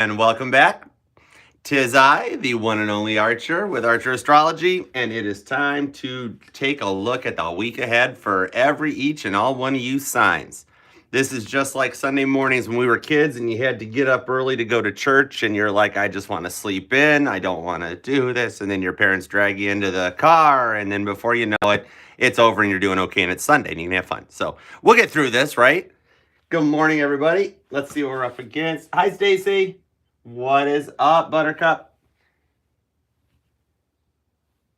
And welcome back. Tis I, the one and only Archer with Archer Astrology, and it is time to take a look at the week ahead for each and all one of you signs. This is just like Sunday mornings when we were kids and you had to get up early to go to church and you're like, I just want to sleep in. I don't want to do this. And then your parents drag you into the car. And then before you know it, it's over and you're doing okay and it's Sunday and you can have fun. So we'll get through this, right? Good morning, everybody. Let's see what we're up against. Hi, Stacy. What is up, Buttercup?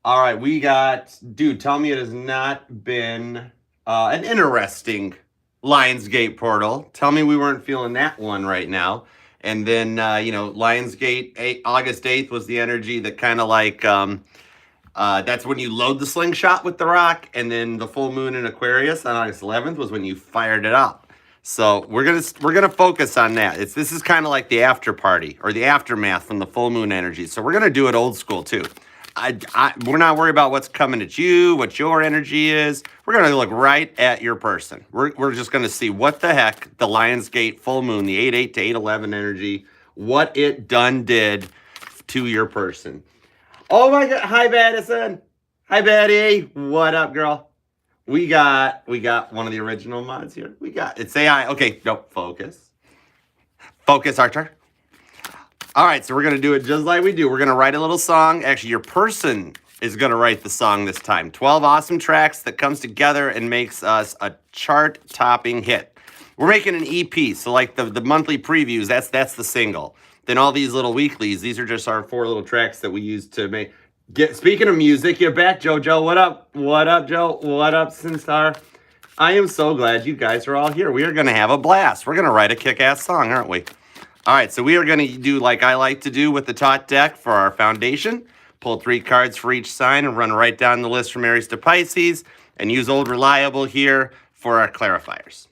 All right, we got, dude, tell me it has not been an interesting Lionsgate portal. Tell me we weren't feeling that one right now. And then, Lionsgate, August 8th was the energy that kind of like, that's when you load the slingshot with the rock. And then the full moon in Aquarius on August 11th was when you fired it up. So we're gonna focus on that. This is kind of like the after party or the aftermath from the full moon energy. So we're gonna do it old school too. We're not worried about what's coming at you, what your energy is. We're gonna look right at your person. We're just gonna see what the heck the Lionsgate full moon, the 8/8 to 8/11 energy, what it did to your person. Oh my God! Hi, Madison. Hi, Betty. What up, girl? We got one of the original mods here. It's AI. Okay, nope, focus. Focus, Archer. All right, so we're going to do it just like we do. We're going to write a little song. Actually, your person is going to write the song this time. 12 awesome tracks that comes together and makes us a chart-topping hit. We're making an EP, so like the monthly previews, that's the single. Then all these little weeklies, these are just our 4 little tracks that we use to make... Speaking of music, you're back, JoJo. What up? What up, Joe? What up, Sinstar? I am so glad you guys are all here. We are going to have a blast. We're going to write a kick-ass song, aren't we? All right, so we are going to do like I like to do with the Tot deck for our foundation. Pull 3 cards for each sign and run right down the list from Aries to Pisces and use Old Reliable here for our clarifiers.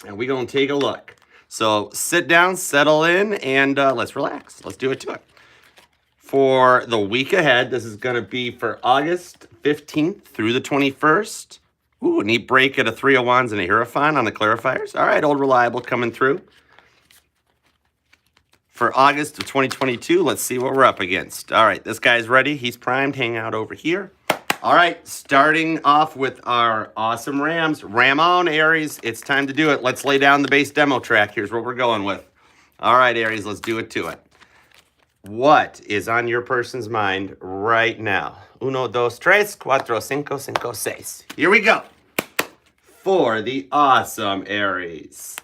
And we're going to take a look. So sit down, settle in, and let's relax. Let's do it to it. For the week ahead, this is going to be for August 15th through the 21st. Ooh, a neat break at a 3 of Wands and a Hierophant on the clarifiers. All right, Old Reliable coming through. For August of 2022, let's see what we're up against. All right, this guy's ready. He's primed. Hang out over here. All right, starting off with our awesome Rams. Ram on, Aries. It's time to do it. Let's lay down the base demo track. Here's what we're going with. All right, Aries, let's do it to it. What is on your person's mind right now? 1, 2, 3, 4, 5, 5, 6. Here we go. For the awesome Aries.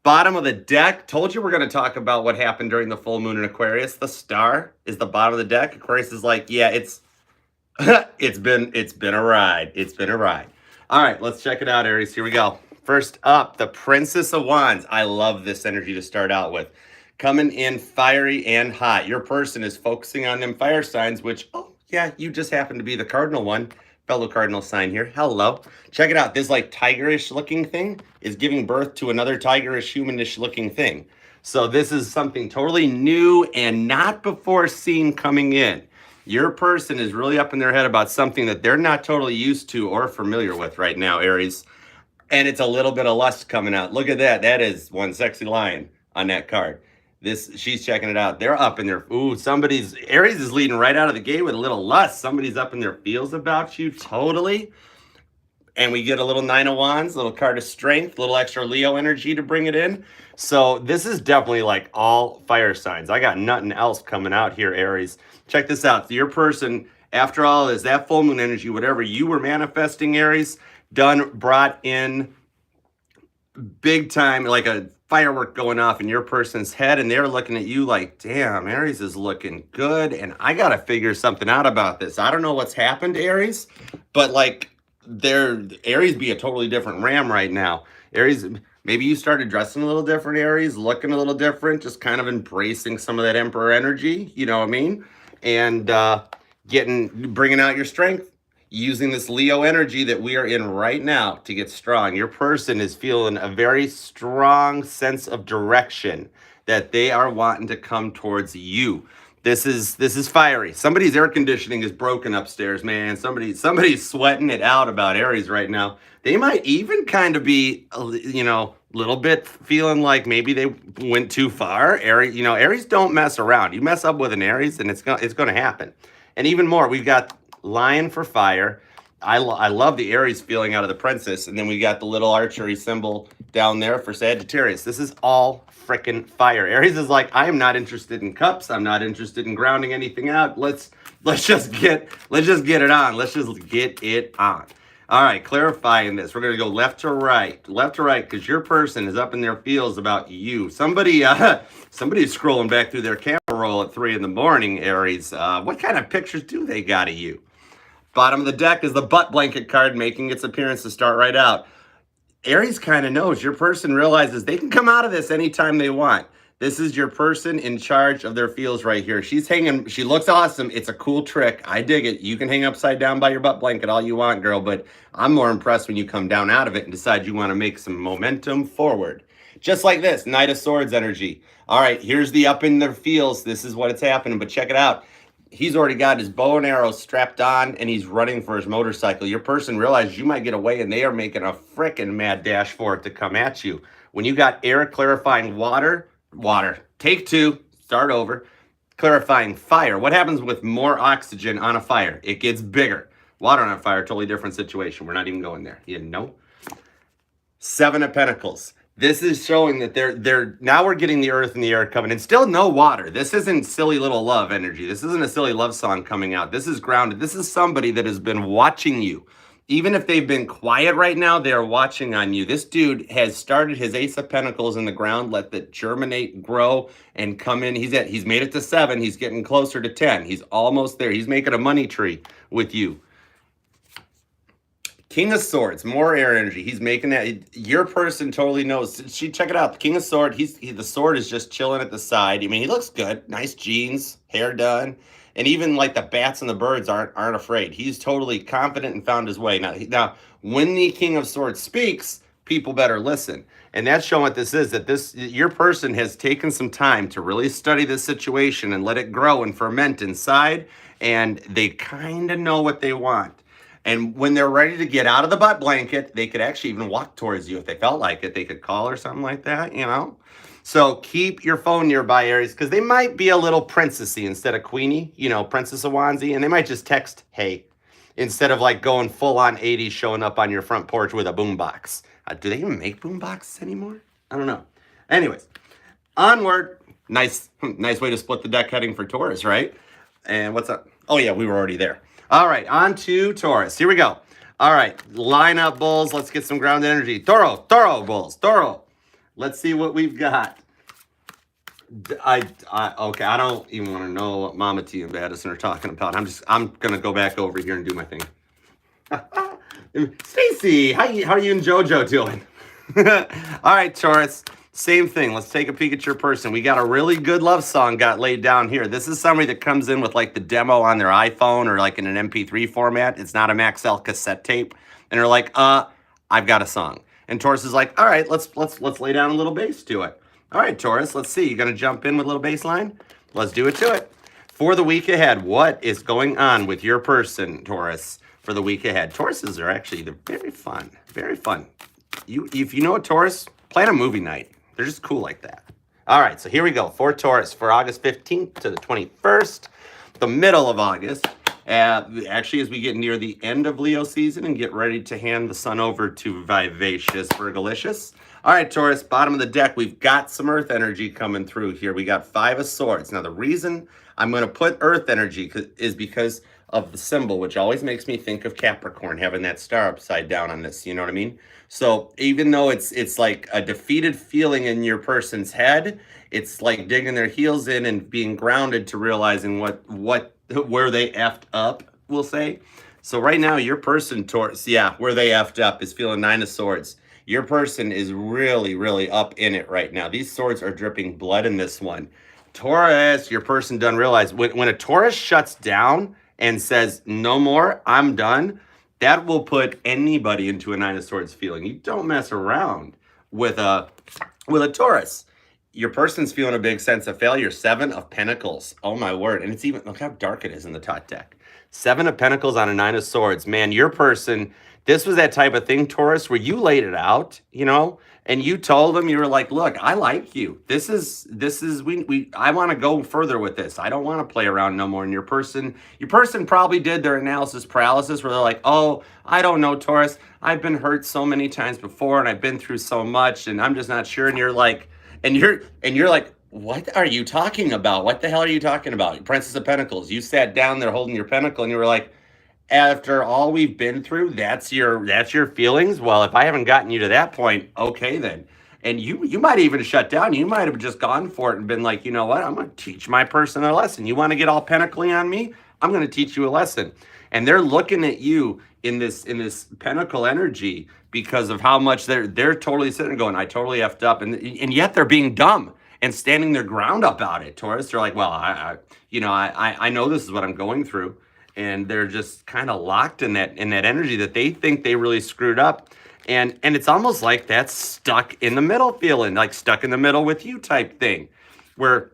Bottom of the deck. Told you we're going to talk about what happened during the full moon in Aquarius. The star is the bottom of the deck. Aquarius is like, yeah, it's been a ride. It's been a ride. All right, let's check it out, Aries. Here we go. First up, the Princess of Wands. I love this energy to start out with. Coming in fiery and hot. Your person is focusing on them fire signs, which, oh, yeah, you just happen to be the cardinal one. Fellow cardinal sign here. Hello. Check it out. This, like, tigerish looking thing is giving birth to another tigerish, humanish looking thing. So this is something totally new and not before seen coming in. Your person is really up in their head about something that they're not totally used to or familiar with right now, Aries. And it's a little bit of lust coming out. Look at that. That is one sexy lion on that card. She's checking it out. They're up in their, Aries is leading right out of the gate with a little lust. Somebody's up in their feels about you, totally. And we get a little 9 of Wands, little card of strength, little extra Leo energy to bring it in. So this is definitely like all fire signs. I got nothing else coming out here, Aries. Check this out. Your person, after all this, that full moon energy, whatever you were manifesting, Aries, brought in big time, like a firework going off in your person's head, and they're looking at you like, damn, Aries is looking good, and I gotta figure something out about this. I don't know what's happened, Aries, but like, Aries be a totally different Ram right now. Aries, maybe you started dressing a little different, Aries, looking a little different, just kind of embracing some of that Emperor energy, you know what I mean? And bringing out your strength. Using this Leo energy that we are in right now to get strong. Your person is feeling a very strong sense of direction that they are wanting to come towards you. This is fiery. Somebody's air conditioning is broken upstairs, man. Somebody's sweating it out about Aries right now. They might even kind of be, Little bit feeling like maybe they went too far. Aries, Aries don't mess around. You mess up with an Aries, and it's gonna happen. And even more, we've got Lion for fire. I love the Aries feeling out of the princess, and then we got the little archery symbol down there for Sagittarius. This is all freaking fire. Aries is like, I am not interested in cups. I'm not interested in grounding anything out. Let's just get it on. Let's just get it on. All right, clarifying this. We're going to go left to right, because your person is up in their feels about you. Somebody's scrolling back through their camera roll at 3 in the morning, Aries. What kind of pictures do they got of you? Bottom of the deck is the butt blanket card making its appearance to start right out. Aries kind of knows your person realizes they can come out of this anytime they want. This is your person in charge of their feels right here. She's hanging. She looks awesome. It's a cool trick. I dig it. You can hang upside down by your butt blanket all you want, girl, but I'm more impressed when you come down out of it and decide you want to make some momentum forward. Just like this, Knight of Swords energy. All right, here's the up in their feels. This is what it's happening, but check it out. He's already got his bow and arrow strapped on, and he's running for his motorcycle. Your person realizes you might get away, and they are making a frickin' mad dash for it to come at you. When you got air clarifying water, take 2, start over, clarifying fire. What happens with more oxygen on a fire? It gets bigger. Water on a fire, totally different situation. We're not even going there. You know? 7 of Pentacles. This is showing that they're now we're getting the earth and the air coming in. Still no water. This isn't silly little love energy. This isn't a silly love song coming out. This is grounded. This is somebody that has been watching you. Even if they've been quiet right now, they are watching on you. This dude has started his Ace of Pentacles in the ground, let it germinate, grow, and come in. He's made it to 7. He's getting closer to 10. He's almost there. He's making a money tree with you. King of Swords, more air energy. He's making that. Your person totally knows. Check it out. The King of Swords, the sword is just chilling at the side. I mean, he looks good. Nice jeans, hair done. And even like the bats and the birds aren't afraid. He's totally confident and found his way. Now, when the King of Swords speaks, people better listen. And that's showing what this is, that your person has taken some time to really study this situation and let it grow and ferment inside. And they kind of know what they want. And when they're ready to get out of the butt blanket, they could actually even walk towards you if they felt like it. They could call or something like that, So keep your phone nearby, Aries, because they might be a little princessy instead of queenie, Princess of Wandsy, and they might just text, hey, instead of like going full on 80s showing up on your front porch with a boombox. Do they even make boomboxes anymore? I don't know. Anyways, onward. Nice way to split the deck heading for Taurus, right? And what's up? Oh, yeah, we were already there. All right, on to Taurus. Here we go. All right, line up, bulls. Let's get some ground energy. Toro, bulls, Toro. Let's see what we've got. Okay, I don't even want to know what Mama T and Madison are talking about. I'm gonna go back over here and do my thing. Stacy, how are you and JoJo doing? All right, Taurus. Same thing. Let's take a peek at your person. We got a really good love song got laid down here. This is somebody that comes in with like the demo on their iPhone or like in an MP3 format. It's not a Maxell cassette tape. And they're like, I've got a song. And Taurus is like, all right, let's lay down a little bass to it. All right, Taurus, let's see. You gonna jump in with a little bass line? Let's do it to it. For the week ahead, what is going on with your person, Taurus, for the week ahead? Tauruses are actually very fun. Very fun. If you know a Taurus, plan a movie night. They're just cool like that. All right, so here we go. For Taurus, for August 15th to the 21st, the middle of August. Actually, as we get near the end of Leo season and get ready to hand the sun over to Vivacious Virgolicious. All right, Taurus, bottom of the deck, we've got some earth energy coming through here. We got 5 of Swords. Now, the reason I'm going to put earth energy is because of the symbol, which always makes me think of Capricorn, having that star upside down on this, you know what I mean? So even though it's like a defeated feeling in your person's head, it's like digging their heels in and being grounded to realizing where they effed up, we'll say. So right now, your person, Taurus, where they effed up is feeling 9 of Swords. Your person is really, really up in it right now. These swords are dripping blood in this one. Taurus, your person doesn't realize when a Taurus shuts down and says, no more, I'm done, that will put anybody into a 9 of Swords feeling. You don't mess around with a Taurus. Your person's feeling a big sense of failure. 7 of Pentacles. Oh, my word. And it's even, look how dark it is in the top deck. 7 of Pentacles on a 9 of Swords. Man, your person, This was that type of thing, Taurus, where you laid it out, you know, and you told them, you were like, look, I like you. This is I want to go further with this. I don't want to play around no more. And your person probably did their analysis paralysis where they're like, oh, I don't know, Taurus. I've been hurt so many times before and I've been through so much and I'm just not sure. And you're like, and you're like, what are you talking about? What the hell are you talking about? Princess of Pentacles. You sat down there holding your pentacle and you were like, after all we've been through, that's your feelings. Well, if I haven't gotten you to that point, okay then. And you might even shut down. You might have just gone for it and been like, you know what? I'm going to teach my person a lesson. You want to get all pentacly on me? I'm going to teach you a lesson. And they're looking at you in this pentacle energy because of how much they're totally sitting and going, I totally effed up, and yet they're being dumb and standing their ground about it. Taurus, they're like, well, I know this is what I'm going through. And they're just kind of locked in that energy that they think they really screwed up. And it's almost like that's stuck in the middle feeling, like stuck in the middle with you type thing, where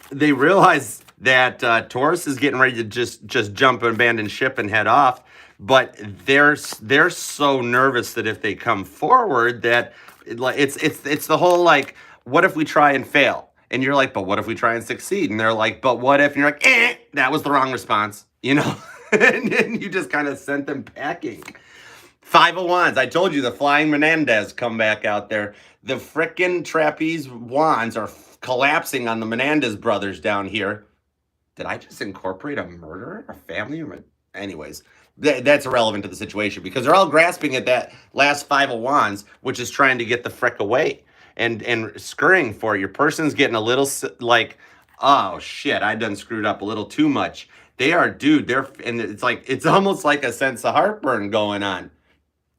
they realize that Taurus is getting ready to just jump and abandon ship and head off. But they're so nervous that if they come forward, that it's the whole like, what if we try and fail? And you're like, but what if we try and succeed? And they're like, but what if? And you're like, that was the wrong response, you know? and you just kind of sent them packing. Five of Wands. I told you the flying Menendez come back out there. The frickin' trapeze wands are collapsing on the Menendez brothers down here. Did I just incorporate a murderer? A family? Anyways, that's irrelevant to the situation because they're all grasping at that last Five of Wands, which is trying to get the frick away. And scurrying for it. Your person's getting a little like, oh shit, I done screwed up a little too much. And it's almost like a sense of heartburn going on.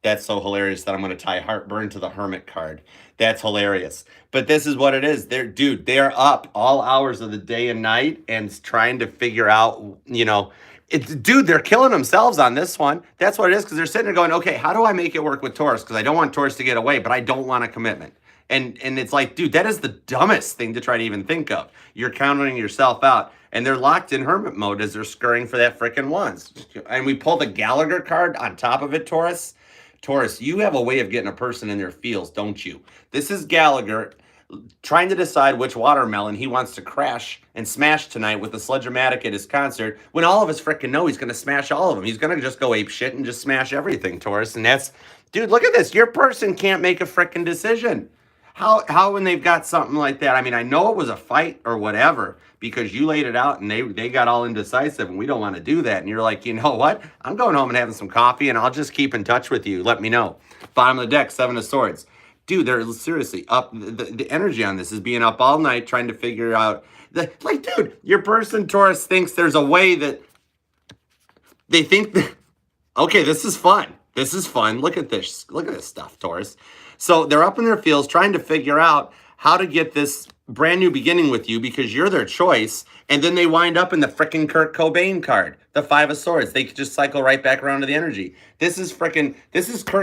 That's so hilarious that I'm going to tie heartburn to the Hermit card. That's hilarious. But this is what it is. They're up all hours of the day and night and trying to figure out, you know, they're killing themselves on this one. That's what it is, because they're sitting there going, okay, how do I make it work with Taurus? Because I don't want Taurus to get away, but I don't want a commitment. And it's like, dude, that is the dumbest thing to try to even think of. You're countering yourself out. And they're locked in hermit mode as they're scurrying for that frickin' wands. And we pull the Gallagher card on top of it, Taurus. Taurus, you have a way of getting a person in their feels, don't you? This is Gallagher trying to decide which watermelon he wants to crash and smash tonight with the Sledge-O-Matic at his concert, when all of us frickin' know he's going to smash all of them. He's going to just go ape shit and just smash everything, Taurus. And that's, dude, look at this. Your person can't make a frickin' decision. How when they've got something like that? I mean, I know it was a fight or whatever because you laid it out and they got all indecisive and we don't want to do that. And you're like, you know what? I'm going home and having some coffee and I'll just keep in touch with you. Let me know. Bottom of the deck, Seven of Swords. Dude, they're seriously up. The energy on this is being up all night trying to figure out. Dude, your person, Taurus, thinks there's a way that they think that, okay, this is fun. This is fun. Look at this. Look at this stuff, Taurus. So they're up in their fields trying to figure out how to get this brand new beginning with you because you're their choice. And then they wind up in the frickin' Kurt Cobain card, the Five of Swords. They could just cycle right back around to the energy. This is Kurt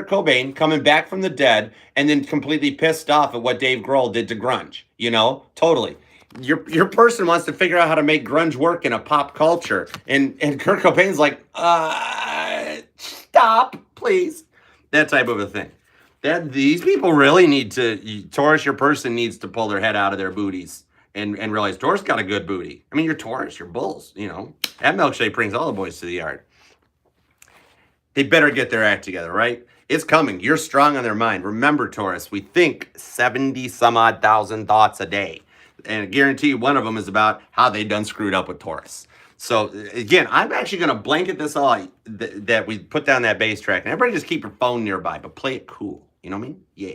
Cobain coming back from the dead and then completely pissed off at what Dave Grohl did to grunge. You know, totally. Your person wants to figure out how to make grunge work in a pop culture. And Kurt Cobain's like, stop, please. That type of a thing. These people really need to, Taurus, your person needs to pull their head out of their booties and realize Taurus got a good booty. I mean, you're Taurus, you're bulls, you know. That milkshake brings all the boys to the yard. They better get their act together, right? It's coming. You're strong on their mind. Remember, Taurus, we think 70 some odd thousand thoughts a day. And I guarantee you one of them is about how they done screwed up with Taurus. So again, I'm actually going to blanket this all that we put down that bass track. And everybody just keep your phone nearby, but play it cool. You know what I mean? Yeah.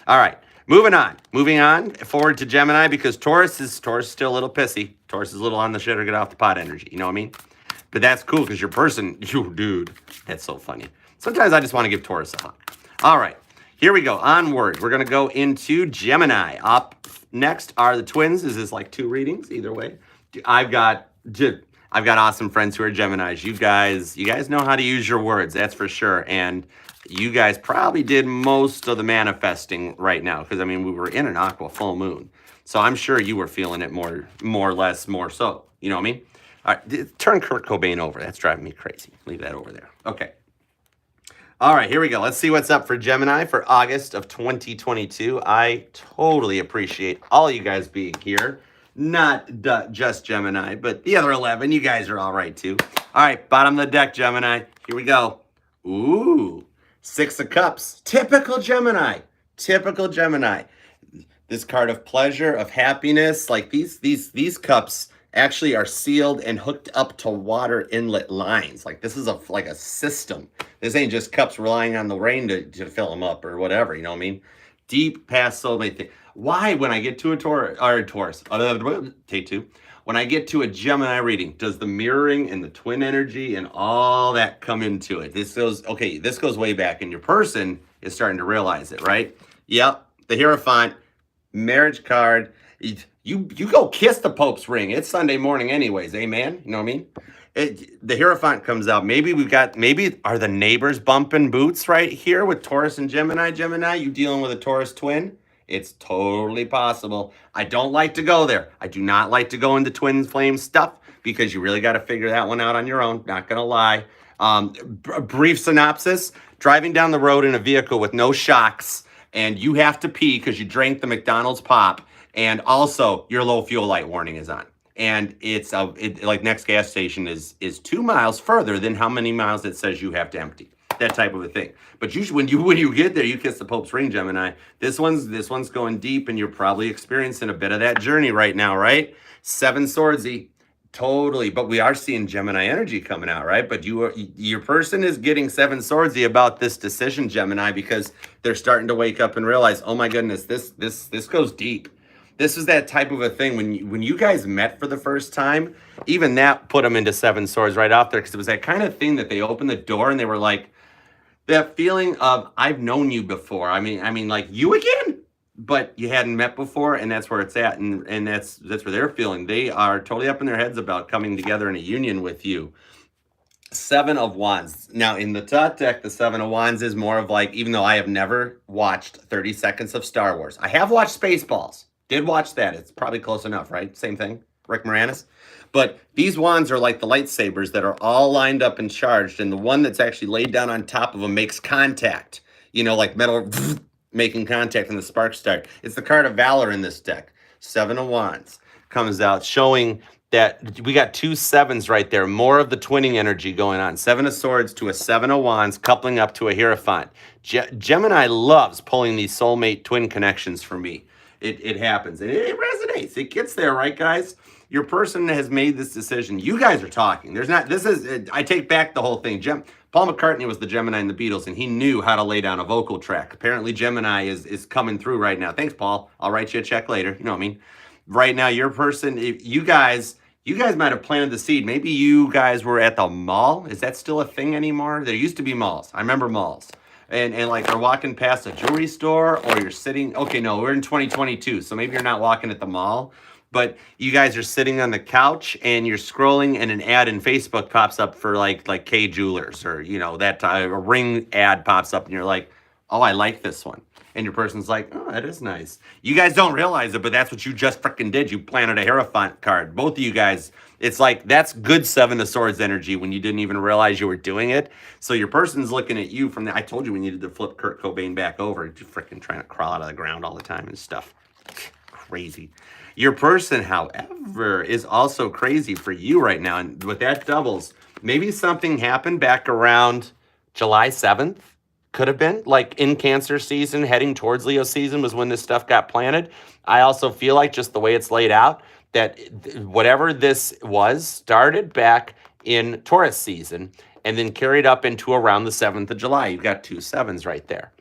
All right. Moving on forward to Gemini because Taurus is still a little pissy. Taurus is a little on the shit or get off the pot energy. You know what I mean? But that's cool because your person, dude, that's so funny. Sometimes I just want to give Taurus a hug. All right. Here we go. Onward. We're going to go into Gemini. Up next are the twins. Is this like two readings? Either way. I've got awesome friends who are Geminis. You guys know how to use your words. That's for sure. And you guys probably did most of the manifesting right now because, I mean, we were in an aqua full moon. So I'm sure you were feeling it more or less, more so. You know what I mean? All right, turn Kurt Cobain over. That's driving me crazy. Leave that over there. Okay. All right, here we go. Let's see what's up for Gemini for August of 2022. I totally appreciate all you guys being here. Not just Gemini, but the other 11. You guys are all right too. All right, bottom of the deck, Gemini. Here we go. Ooh, 6 of Cups. Typical Gemini. Typical Gemini. This card of pleasure, of happiness, like these cups actually are sealed and hooked up to water inlet lines. Like this is like a system. This ain't just cups relying on the rain to fill them up or whatever, you know what I mean? Deep past soulmate thing. Why, when I get to a Taurus, take two, when I get to a Gemini reading, does the mirroring and the twin energy and all that come into it? This goes way back, and your person is starting to realize it, right? Yep, the Hierophant, marriage card. You go kiss the Pope's ring. It's Sunday morning anyways, amen? You know what I mean? The Hierophant comes out. Maybe are the neighbors bumping boots right here with Taurus and Gemini? Gemini, you dealing with a Taurus twin? It's totally possible. I don't like to go there. I do not like to go into twin flame stuff because you really got to figure that one out on your own. Not going to lie. A brief synopsis. Driving down the road in a vehicle with no shocks and you have to pee because you drank the McDonald's pop, and also your low fuel light warning is on. And it's like next gas station is 2 miles further than how many miles it says you have to empty. That type of a thing. But when you get there, you kiss the Pope's ring, Gemini. This one's going deep, and you're probably experiencing a bit of that journey right now, right? 7 swordsy, totally. But we are seeing Gemini energy coming out, right? But your person is getting 7 swordsy about this decision, Gemini, because they're starting to wake up and realize, oh my goodness, this goes deep. This is that type of a thing when you guys met for the first time, even that put them into 7 swords right out there, because it was that kind of thing that they opened the door and they were like, that feeling of, I've known you before. I mean, like, you again? But you hadn't met before, and that's where it's at, and that's where they're feeling. They are totally up in their heads about coming together in a union with you. 7 of Wands. Now, in the top deck, the 7 of Wands is more of like, even though I have never watched 30 seconds of Star Wars, I have watched Spaceballs. Did watch that. It's probably close enough, right? Same thing. Rick Moranis. But these wands are like the lightsabers that are all lined up and charged, and the one that's actually laid down on top of them makes contact. You know, like metal making contact and the sparks start. It's the card of Valor in this deck. 7 of Wands comes out, showing that we got 2 7s right there. More of the twinning energy going on. 7 of Swords to a 7 of Wands, coupling up to a Hierophant. Gemini loves pulling these soulmate twin connections for me. It happens. It resonates. It gets there, right, guys? Your person has made this decision. You guys are talking. I take back the whole thing. Paul McCartney was the Gemini in the Beatles, and he knew how to lay down a vocal track. Apparently, Gemini is coming through right now. Thanks, Paul. I'll write you a check later. You know what I mean? Right now, your person, you guys might have planted the seed. Maybe you guys were at the mall. Is that still a thing anymore? There used to be malls. I remember malls. And like are walking past a jewelry store, or you're sitting, okay, no, we're in 2022, so maybe you're not walking at the mall, but you guys are sitting on the couch and you're scrolling and an ad in Facebook pops up for like K Jewelers, or, you know, that a ring ad pops up and you're like, oh, I like this one. And your person's like, oh, that is nice. You guys don't realize it, but that's what you just freaking did. You planted a Hierophant card. Both of you guys, it's like, that's good 7 of Swords energy when you didn't even realize you were doing it. So your person's looking at you from the, I told you we needed to flip Kurt Cobain back over. Just freaking trying to crawl out of the ground all the time and stuff. Crazy. Your person, however, is also crazy for you right now. And with that doubles, maybe something happened back around July 7th. Could have been like in Cancer season, heading towards Leo season was when this stuff got planted. I also feel like, just the way it's laid out, that whatever this was started back in Taurus season and then carried up into around the 7th of July. You've got 2 7s right there.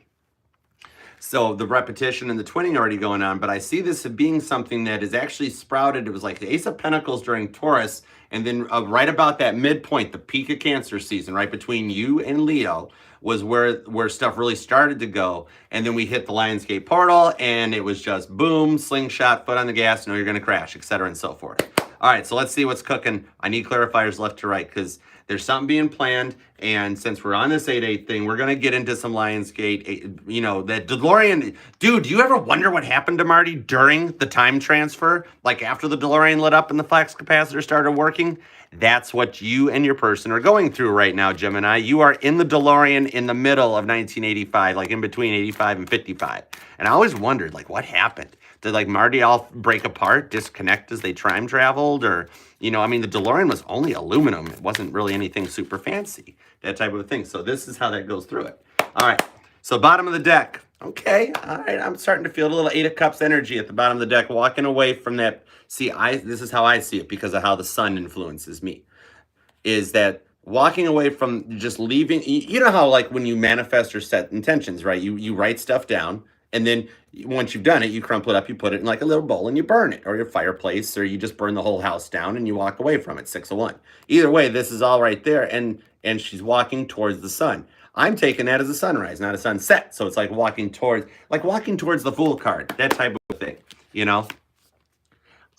So the repetition and the twinning already going on, but I see this as being something that is actually sprouted. It was like the Ace of Pentacles during Taurus, and then right about that midpoint, the peak of Cancer season, right between you and Leo, was where stuff really started to go. And then we hit the Lionsgate portal, and it was just boom, slingshot, foot on the gas, no, you're going to crash, etc. and so forth. All right, so let's see what's cooking. I need clarifiers left to right because there's something being planned. And since we're on this 8-8 thing, we're going to get into some Lionsgate. You know, that DeLorean. Dude, do you ever wonder what happened to Marty during the time transfer? Like after the DeLorean lit up and the flux capacitor started working? That's what you and your person are going through right now, Gemini. You are in the DeLorean in the middle of 1985, like in between 85 and 55. And I always wondered, like, what happened? Did, like, Marty all break apart, disconnect as they time traveled? Or, you know, I mean, the DeLorean was only aluminum. It wasn't really anything super fancy, that type of thing. So this is how that goes through it. All right, so bottom of the deck. Okay, all right, I'm starting to feel a little 8 of Cups energy at the bottom of the deck, walking away from that. See, this is how I see it because of how the sun influences me, is that walking away from just leaving, you know how like when you manifest or set intentions, right? You write stuff down, and then once you've done it, you crumple it up, you put it in like a little bowl and you burn it, or your fireplace, or you just burn the whole house down and you walk away from it, 6 of 1. Either way, this is all right there, and she's walking towards the sun. I'm taking that as a sunrise, not a sunset. So it's like walking towards the Fool card, that type of thing, you know?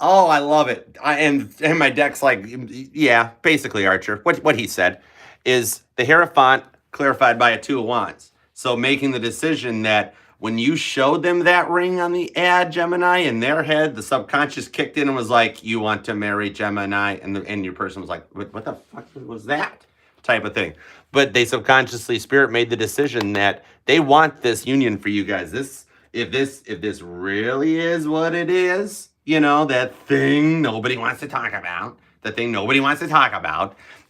Oh, I love it. And my deck's like, yeah, basically Archer. What he said is the Hierophant clarified by a 2 of Wands. So making the decision that when you showed them that ring on the ad, Gemini, in their head, the subconscious kicked in and was like, you want to marry Gemini? And your person was like, what the fuck was that? Type of thing. But they subconsciously, Spirit made the decision that they want this union for you guys. If this really is what it is, you know, that thing nobody wants to talk about,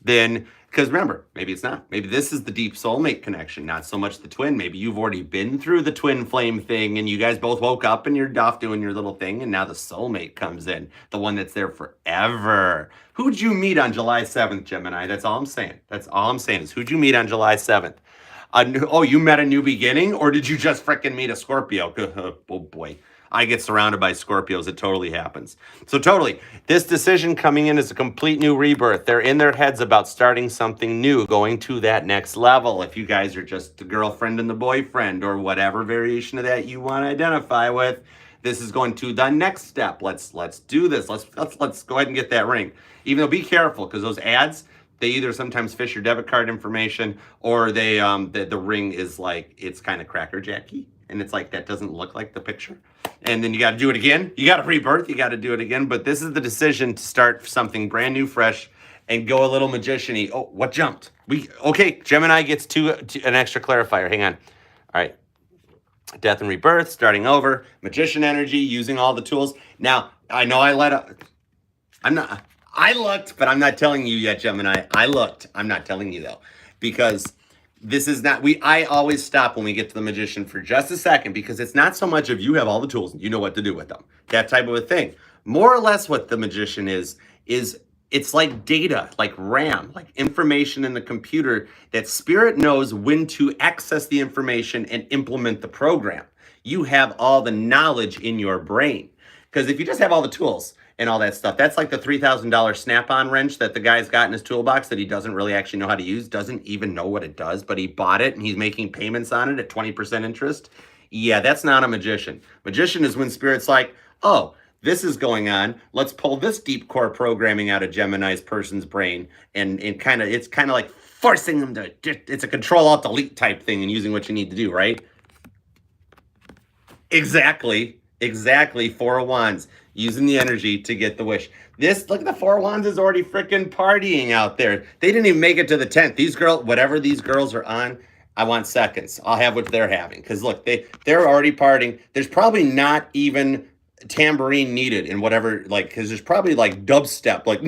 then, because remember, maybe it's not. Maybe this is the deep soulmate connection, not so much the twin. Maybe you've already been through the twin flame thing and you guys both woke up and you're off doing your little thing, and now the soulmate comes in, the one that's there forever. Who'd you meet on July 7th, Gemini? That's all I'm saying. That's all I'm saying is who'd you meet on July 7th? You met a new beginning, or did you just frickin' meet a Scorpio? Oh boy. I get surrounded by Scorpios. It totally happens. So totally, this decision coming in is a complete new rebirth. They're in their heads about starting something new, going to that next level. If you guys are just the girlfriend and the boyfriend, or whatever variation of that you want to identify with, this is going to the next step. Let's do this. Let's go ahead and get that ring. Even though, be careful, because those ads, they either sometimes fish your debit card information, or they the ring is like, it's kind of crackerjacky, and it's like, that doesn't look like the picture. And then you got to do it again. You got to rebirth. You got to do it again. But this is the decision to start something brand new, fresh, and go a little magician-y. Oh, what jumped? Okay, Gemini gets an extra clarifier. Hang on. All right. Death and rebirth, starting over, magician energy, using all the tools. Now, I know I looked, but I'm not telling you yet, Gemini. I looked. I'm not telling you, though, because this is not, I always stop when we get to the magician for just a second, because it's not so much of you have all the tools and you know what to do with them, that type of a thing. More or less what the magician is it's like data, like RAM, like information in the computer that Spirit knows when to access the information and implement the program. You have all the knowledge in your brain. Because if you just have all the tools and all that stuff, that's like the $3,000 snap-on wrench that the guy's got in his toolbox that he doesn't really actually know how to use, doesn't even know what it does, but he bought it and he's making payments on it at 20% interest. Yeah, that's not a magician. Magician is when Spirit's like, oh, this is going on. Let's pull this deep core programming out of Gemini's person's brain, and it's kind of like forcing them to, it's a Control-Alt-Delete type thing and using what you need to do, right? Exactly. 4 of Wands, using the energy to get the wish. Look at the 4 of Wands is already freaking partying out there. They didn't even make it to the 10th. These girls, whatever these girls are on, I want seconds. I'll have what they're having. Because look, they're already partying. There's probably not even tambourine needed in whatever, like, because there's probably like dubstep, like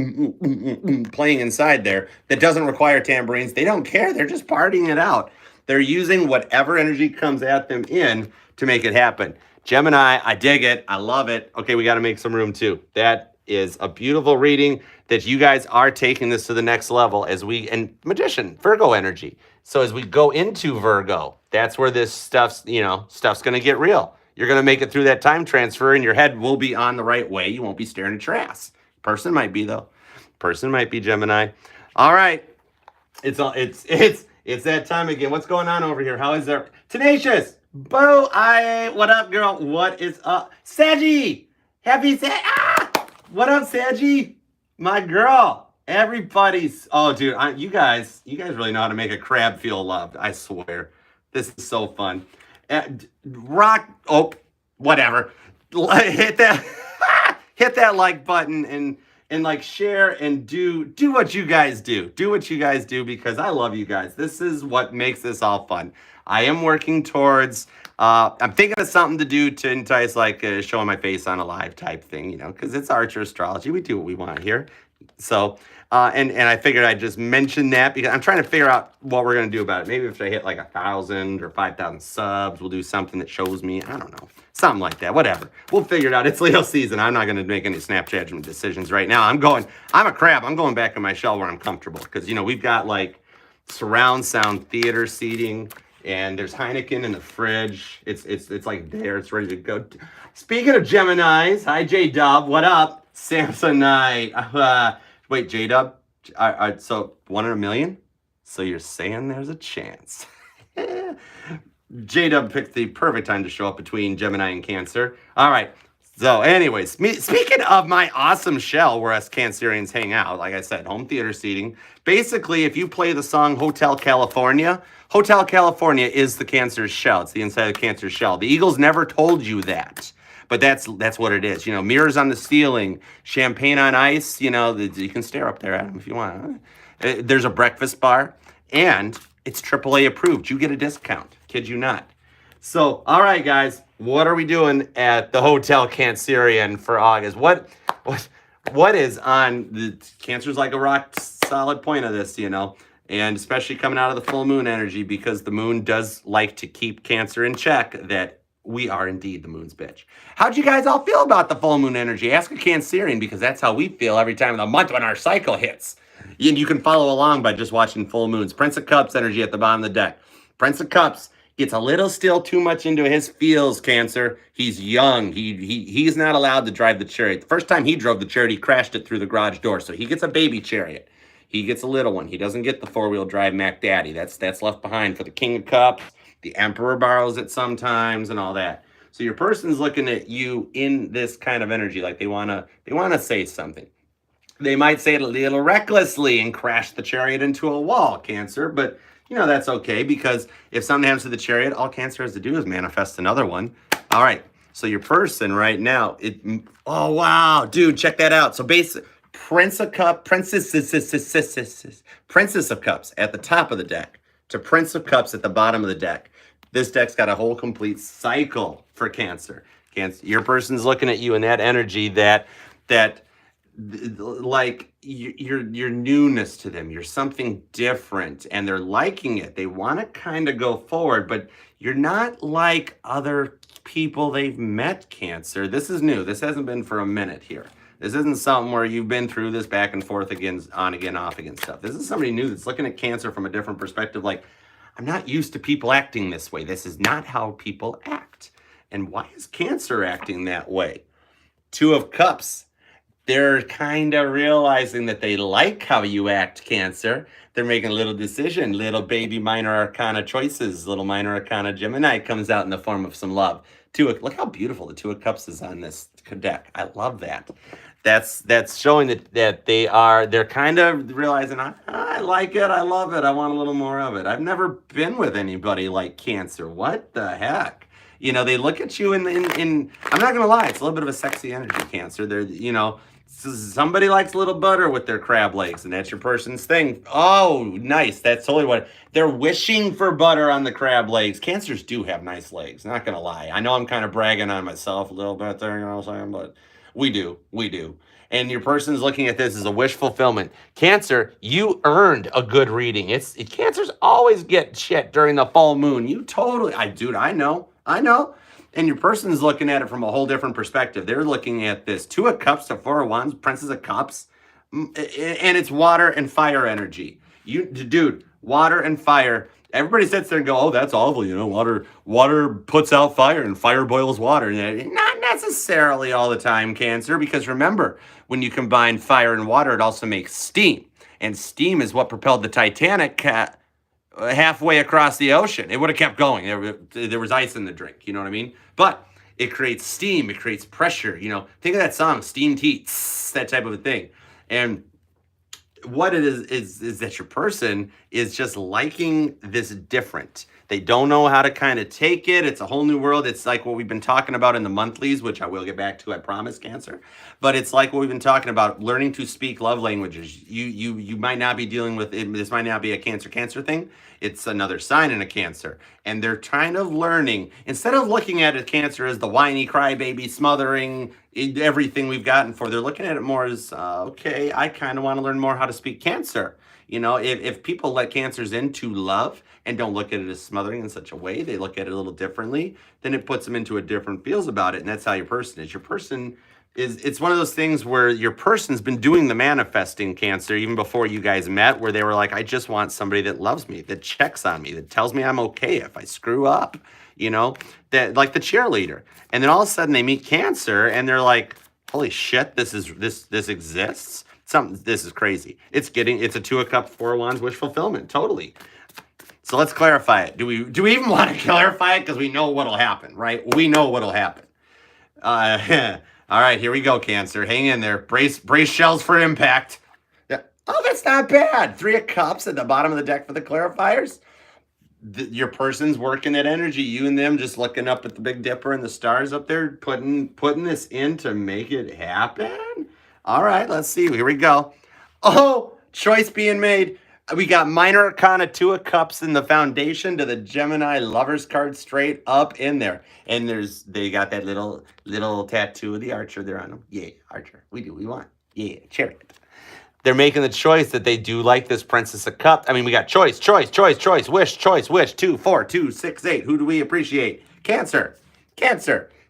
playing inside there that doesn't require tambourines. They don't care. They're just partying it out. They're using whatever energy comes at them in to make it happen. Gemini, I dig it. I love it. Okay, we got to make some room too. That is a beautiful reading that you guys are taking this to the next level and magician, Virgo energy. So as we go into Virgo, that's where this stuff's going to get real. You're going to make it through that time transfer and your head will be on the right way. You won't be staring at your ass. Person might be, though. Person might be, Gemini. All right. It's that time again. What's going on over here? How is there? Tenacious. Boo. What up, girl? What is up? Saggy. Happy Sag. What up, Saggy? My girl. Everybody's. Oh, dude, you guys really know how to make a crab feel loved. I swear, this is so fun. Rock. Oh, whatever. Hit that. Hit that like button and like share and do what you guys do. Do what you guys do because I love you guys. This is what makes this all fun. I am working towards. I'm thinking of something to do to entice, like showing my face on a live type thing, you know, because it's Archer Astrology. We do what we want here. So, and I figured I'd just mention that because I'm trying to figure out what we're gonna do about it. Maybe if I hit like 1,000 or 5,000 subs, we'll do something that shows me. I don't know, something like that. Whatever. We'll figure it out. It's Leo season. I'm not gonna make any snap judgment decisions right now. I'm a crab. I'm going back in my shell where I'm comfortable because you know we've got like surround sound theater seating. And there's Heineken in the fridge. It's like there. It's ready to go. Speaking of Geminis, hi J Dub. What up, Samsonite? Wait, J Dub. So 1 in a million. So you're saying there's a chance? J Dub picked the perfect time to show up between Gemini and Cancer. All right. So, anyways, speaking of my awesome shell where us Cancerians hang out, like I said, home theater seating. Basically, if you play the song Hotel California is the Cancer's shell. It's the inside of the Cancer's shell. The Eagles never told you that, but that's what it is. You know, mirrors on the ceiling, champagne on ice. You know, you can stare up there at them if you want. There's a breakfast bar, and it's AAA approved. You get a discount. Kid you not. So, all right, guys, what are we doing at the Hotel Cancerian for August? What is on the Cancer's like a rock solid point of this, you know, and especially coming out of the full moon energy because the moon does like to keep Cancer in check. That we are indeed the moon's bitch. How'd you guys all feel about the full moon energy? Ask a Cancerian because that's how we feel every time of the month when our cycle hits. And you can follow along by just watching full moons. Prince of Cups energy at the bottom of the deck. Prince of Cups gets a little still too much into his feels, Cancer. He's young. He's not allowed to drive the chariot. The first time he drove the chariot, he crashed it through the garage door. So he gets a baby chariot. He gets a little one. He doesn't get the four-wheel drive Mac Daddy. That's left behind for the King of Cups. The Emperor borrows it sometimes and all that. So your person's looking at you in this kind of energy, like they wanna say something. They might say it a little recklessly and crash the chariot into a wall, Cancer, but you know, that's okay because if something happens to the chariot, all Cancer has to do is manifest another one. All right. So your person right now, oh, wow, dude, check that out. So basically, Princess of Cups at the top of the deck to Prince of Cups at the bottom of the deck. This deck's got a whole complete cycle for Cancer. Your person's looking at you in that energy that like your newness to them. You're something different and they're liking it. They want to kind of go forward, but you're not like other people they've met, Cancer. This is new. This hasn't been for a minute here. This isn't something where you've been through this back and forth again, on again, off again stuff. This is somebody new that's looking at Cancer from a different perspective. Like, I'm not used to people acting this way. This is not how people act. And why is Cancer acting that way? Two of Cups. They're kind of realizing that they like how you act, Cancer. They're making a little decision, little baby minor arcana choices. Little minor arcana Gemini comes out in the form of some love. Look how beautiful the Two of Cups is on this deck. I love that. That's showing that they're kind of realizing, I like it, I love it, I want a little more of it. I've never been with anybody like Cancer. What the heck? You know, they look at you in I'm not gonna lie, it's a little bit of a sexy energy, Cancer. They're, you know, somebody likes a little butter with their crab legs, and that's your person's thing. Oh, nice. That's totally what they're wishing for, butter on the crab legs. Cancers do have nice legs, not gonna lie. I know I'm kind of bragging on myself a little bit there, you know what I'm saying, but we do. And your person's looking at this as a wish fulfillment. Cancer, you earned a good reading. Cancers always get shit during the full moon. You totally, I know. And your person's looking at it from a whole different perspective. They're looking at this Two of Cups to Four of Wands, Princess of Cups, and it's water and fire energy. Dude, water and fire. Everybody sits there and go, oh, that's awful. You know, water puts out fire and fire boils water. Not necessarily all the time, Cancer, because remember, when you combine fire and water, it also makes steam. And steam is what propelled the Titanic halfway across the ocean. It would have kept going. There was ice in the drink, you know what I mean? But it creates steam, it creates pressure, you know. Think of that song, Steam Tea, that type of a thing. And what it is that your person is just liking this different. They don't know how to kind of take it. It's a whole new world. It's like what we've been talking about in the monthlies, which I will get back to, I promise, Cancer. But it's like what we've been talking about, learning to speak love languages. You might not be dealing with it. This might not be a Cancer thing. It's another sign in a Cancer. And they're kind of learning, instead of looking at a Cancer as the whiny crybaby smothering everything we've gotten for, they're looking at it more as, okay, I kind of want to learn more how to speak Cancer. You know, if people let Cancers into love and don't look at it as smothering in such a way, they look at it a little differently, then it puts them into a different feels about it. And that's how your person is. Your person is, it's one of those things where your person's been doing the manifesting, Cancer, even before you guys met, where they were like, I just want somebody that loves me, that checks on me, that tells me I'm okay if I screw up, you know, that, like the cheerleader. And then all of a sudden they meet Cancer and they're like, holy shit, this exists. This is crazy. It's a 2 of Cups, 4 of Wands wish fulfillment. Totally. So let's clarify it. Do we even want to clarify it? Because we know what'll happen, right? We know what'll happen. All right, here we go, Cancer. Hang in there. Brace shells for impact. Yeah. Oh, that's not bad. 3 of Cups at the bottom of the deck for the clarifiers. Your person's working that energy. You and them just looking up at the Big Dipper and the stars up there, putting this in to make it happen. All right, let's see. Here we go. Oh, choice being made. We got minor arcana 2 of Cups in the foundation to the Gemini lovers card straight up in there. And they got that little tattoo of the Archer there on them. Yeah, Archer. We want. Yeah, chariot. They're making the choice that they do like this Princess of Cups. I mean, we got choice, wish, 2, 4, 2, 6, 8. Who do we appreciate? Cancer.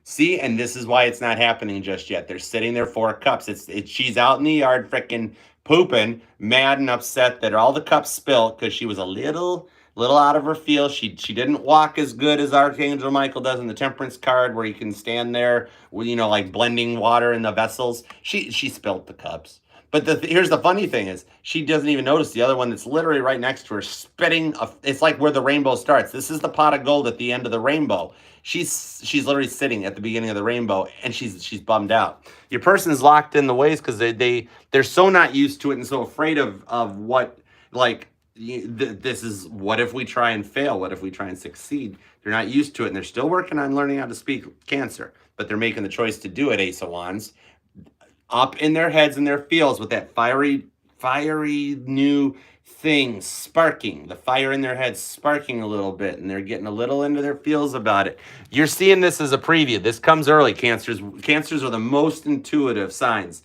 See, and this is why it's not happening just yet. They're sitting there, 4 of Cups. She's out in the yard freaking pooping, mad and upset that all the cups spilt because she was a little out of her feel. She didn't walk as good as Archangel Michael does in the Temperance card, where you can stand there, you know, like blending water in the vessels. She spilt the cups. But here's the funny thing is, she doesn't even notice the other one that's literally right next to her spitting. It's like where the rainbow starts. This is the pot of gold at the end of the rainbow. She's literally sitting at the beginning of the rainbow, and she's bummed out. Your person's locked in the ways because they're so not used to it and so afraid of what, like, this is, what if we try and fail? What if we try and succeed? They're not used to it, and they're still working on learning how to speak Cancer, but they're making the choice to do it, Ace of Wands. Up in their heads and their feels with that fiery new thing sparking, the fire in their head sparking a little bit, and they're getting a little into their feels about it. You're seeing this as a preview. This comes early. Cancers are the most intuitive signs.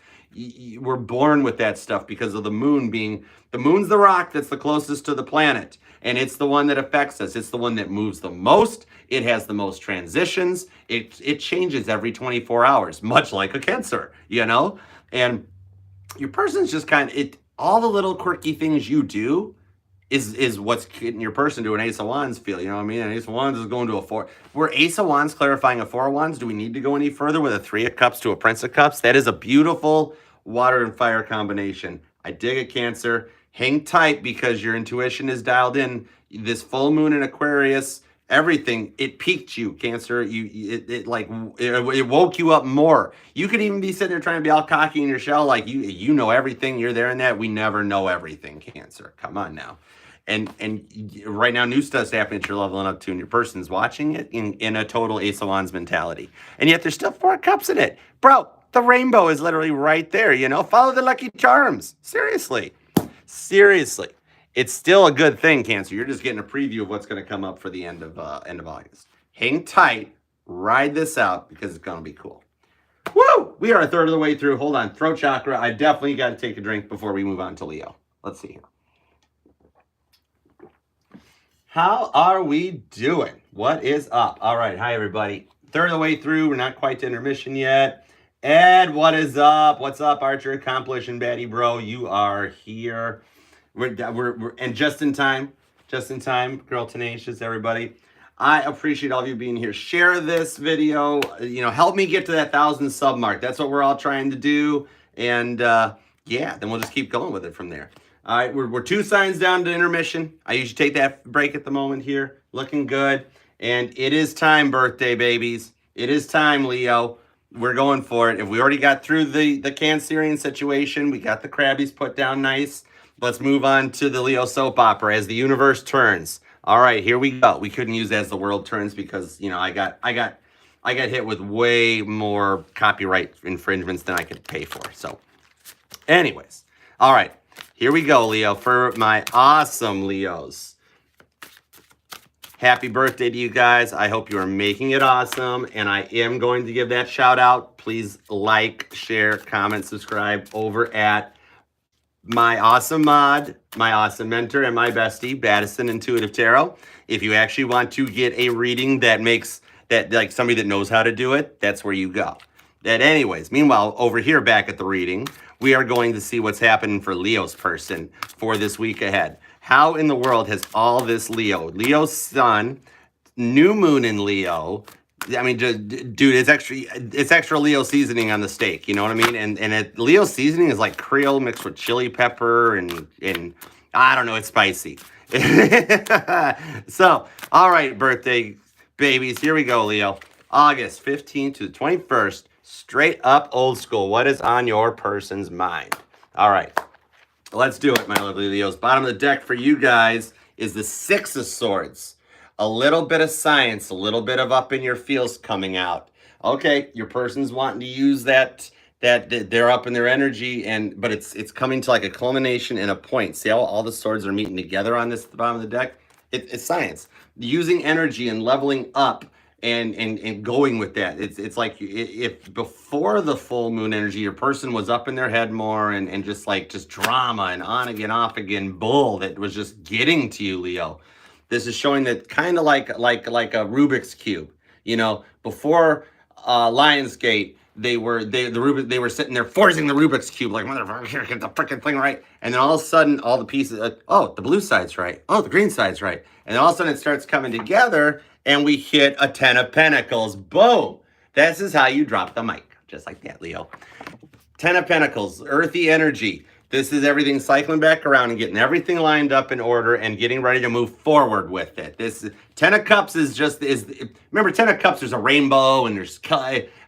We're born with that stuff because of the moon being, the moon's the rock that's the closest to the planet, and it's the one that affects us. It's the one that moves the most. It has the most transitions. It changes every 24 hours, much like a Cancer, you know? And your person's just kind of, all the little quirky things you do is what's getting your person to an Ace of Wands feel, you know what I mean? An Ace of Wands is going to a 4. We're Ace of Wands clarifying a 4 of Wands. Do we need to go any further with a 3 of Cups to a Prince of Cups? That is a beautiful water and fire combination. I dig it, Cancer. Hang tight because your intuition is dialed in. This full moon in Aquarius, everything, it piqued you, Cancer. It woke you up more. You could even be sitting there trying to be all cocky in your shell, like you know everything. You're there in that. We never know everything, Cancer. Come on now. And right now, new stuff's happening that you're leveling up to, and your person's watching it in a total Ace of Wands mentality. And yet there's still 4 cups in it. Bro, the rainbow is literally right there, you know? Follow the lucky charms. Seriously. It's still a good thing, Cancer. You're just getting a preview of what's going to come up for the end of August. Hang tight. Ride this out because it's going to be cool. Woo! We are a third of the way through. Hold on. Throat chakra. I definitely got to take a drink before we move on to Leo. Let's see here. How are we doing? What is up? All right. Hi, everybody. Third of the way through. We're not quite to intermission yet. Ed, what is up? What's up, Archer? Accomplish and Baddie, bro. You are here. We're and just in time, girl tenacious, everybody. I appreciate all of you being here. Share this video, you know, help me get to that 1,000 sub mark. That's what we're all trying to do. And yeah, then we'll just keep going with it from there. All right, we're 2 signs down to intermission. I usually take that break at the moment here. Looking good. And it is time, birthday babies. It is time, Leo. we're going for it. If we already got through the Cancerian situation, we got the Krabbies put down nice. Let's move on to the Leo soap opera as the universe turns. All right, here we go. We couldn't use as the world turns because, you know, I got hit with way more copyright infringements than I could pay for. So, anyways, all right, here we go, Leo, for my awesome Leos. Happy birthday to you guys. I hope you are making it awesome. And I am going to give that shout out. Please like, share, comment, subscribe over at my awesome mod, my awesome mentor, and my bestie, Baddison Intuitive Tarot. If you actually want to get a reading that makes that like somebody that knows how to do it, that's where you go. That anyways, meanwhile, over here back at the reading, we are going to see what's happening for Leo's person for this week ahead. How in the world has all this Leo's sun, new moon in Leo? I mean, dude, it's extra Leo seasoning on the steak. You know what I mean? And Leo seasoning is like Creole mixed with chili pepper and I don't know, it's spicy. So, all right, birthday babies, here we go, Leo. August 15th to the 21st, straight up old school. What is on your person's mind? All right. Let's do it, my lovely Leos. Bottom of the deck for you guys is the Six of Swords. A little bit of science, a little bit of up in your feels coming out. Okay, your person's wanting to use that they're up in their energy, but it's coming to like a culmination and a point. See how all the swords are meeting together on this at the bottom of the deck? It's science. Using energy and leveling up and going with that. It's like if before the full moon energy, your person was up in their head more and just drama and on again, off again bull that was just getting to you, Leo. This is showing that kind of like a Rubik's Cube. You know, before Lionsgate, they were sitting there forcing the Rubik's Cube, like, motherfucker, get the freaking thing right. And then all of a sudden, all the pieces, oh, the blue side's right. Oh, the green side's right. And then all of a sudden it starts coming together and we hit a 10 of Pentacles. Boom. This is how you drop the mic. Just like that, Leo. 10 of Pentacles, earthy energy. This is everything cycling back around and getting everything lined up in order and getting ready to move forward with it. This 10 of Cups remember 10 of Cups, there's a rainbow and there's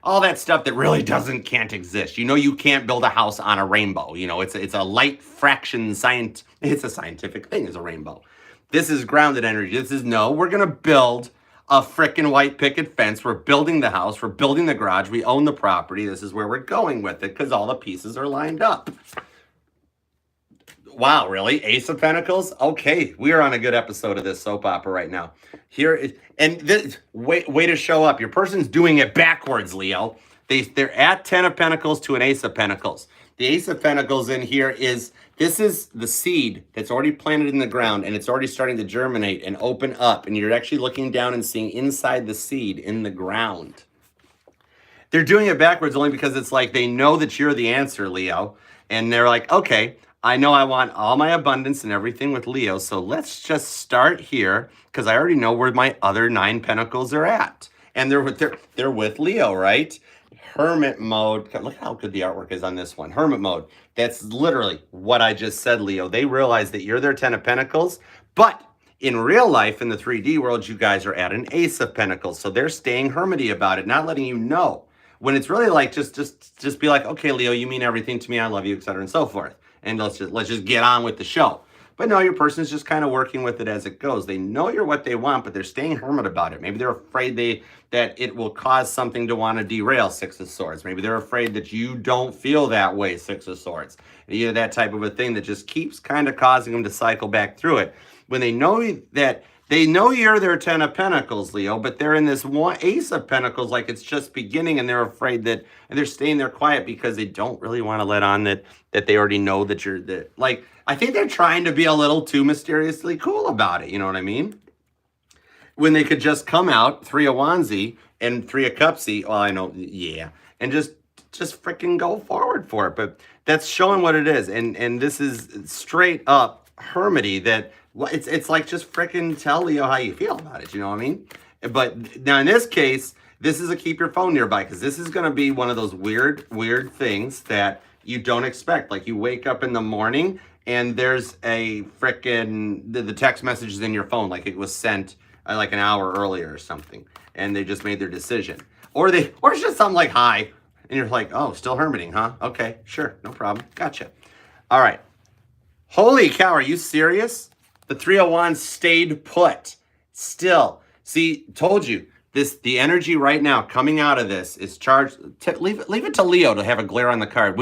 all that stuff that can't exist. You know, you can't build a house on a rainbow. You know, it's a light fraction it's a scientific thing, is a rainbow. This is grounded energy. This is we're going to build a frickin' white picket fence. We're building the house. We're building the garage. We own the property. This is where we're going with it because all the pieces are lined up. Wow, really? Ace of Pentacles? Okay, we are on a good episode of this soap opera right now. Way to show up. Your person's doing it backwards, Leo. They're at 10 of Pentacles to an Ace of Pentacles. The Ace of Pentacles in here this is the seed that's already planted in the ground and it's already starting to germinate and open up. And you're actually looking down and seeing inside the seed in the ground. They're doing it backwards only because it's like they know that you're the answer, Leo. And they're like, okay, I know I want all my abundance and everything with Leo, so let's just start here because I already know where my other 9 pentacles are at. And they're with Leo, right? Hermit mode. Look how good the artwork is on this one. Hermit mode. That's literally what I just said, Leo. They realize that you're their 10 of Pentacles, but in real life, in the 3D world, you guys are at an Ace of Pentacles. So they're staying hermity about it, not letting you know. When it's really like, just be like, okay, Leo, you mean everything to me. I love you, etc. and so forth. And let's just get on with the show. But no, your person's just kind of working with it as it goes. They know you're what they want, but they're staying hermit about it. Maybe they're afraid that it will cause something to want to derail, Six of Swords. Maybe they're afraid that you don't feel that way, Six of Swords. Either that type of a thing that just keeps kind of causing them to cycle back through it. When they know that they know you're their 10 of Pentacles, Leo, but they're in this one Ace of Pentacles like it's just beginning, and they're afraid and they're staying there quiet because they don't really want to let on that they already know that you're like, I think they're trying to be a little too mysteriously cool about it, you know what I mean? When they could just come out 3 of Wandsy and 3 of Cupsy, well, I know, yeah, and just freaking go forward for it. But that's showing what it is, and this is straight up hermity that. Well, it's like just freaking tell Leo how you feel about it, you know what I mean? But now in this case, this is a keep your phone nearby because this is going to be one of those weird things that you don't expect. Like you wake up in the morning and there's a freaking, the text message is in your phone like it was sent like an hour earlier or something. And they just made their decision. Or it's just something like hi. And you're like, oh, still hermiting, huh? Okay, sure, no problem. Gotcha. All right. Holy cow, are you serious? The Three of Wands stayed put. Still. See, told you. The energy right now coming out of this is charged. Leave it to Leo to have a glare on the card.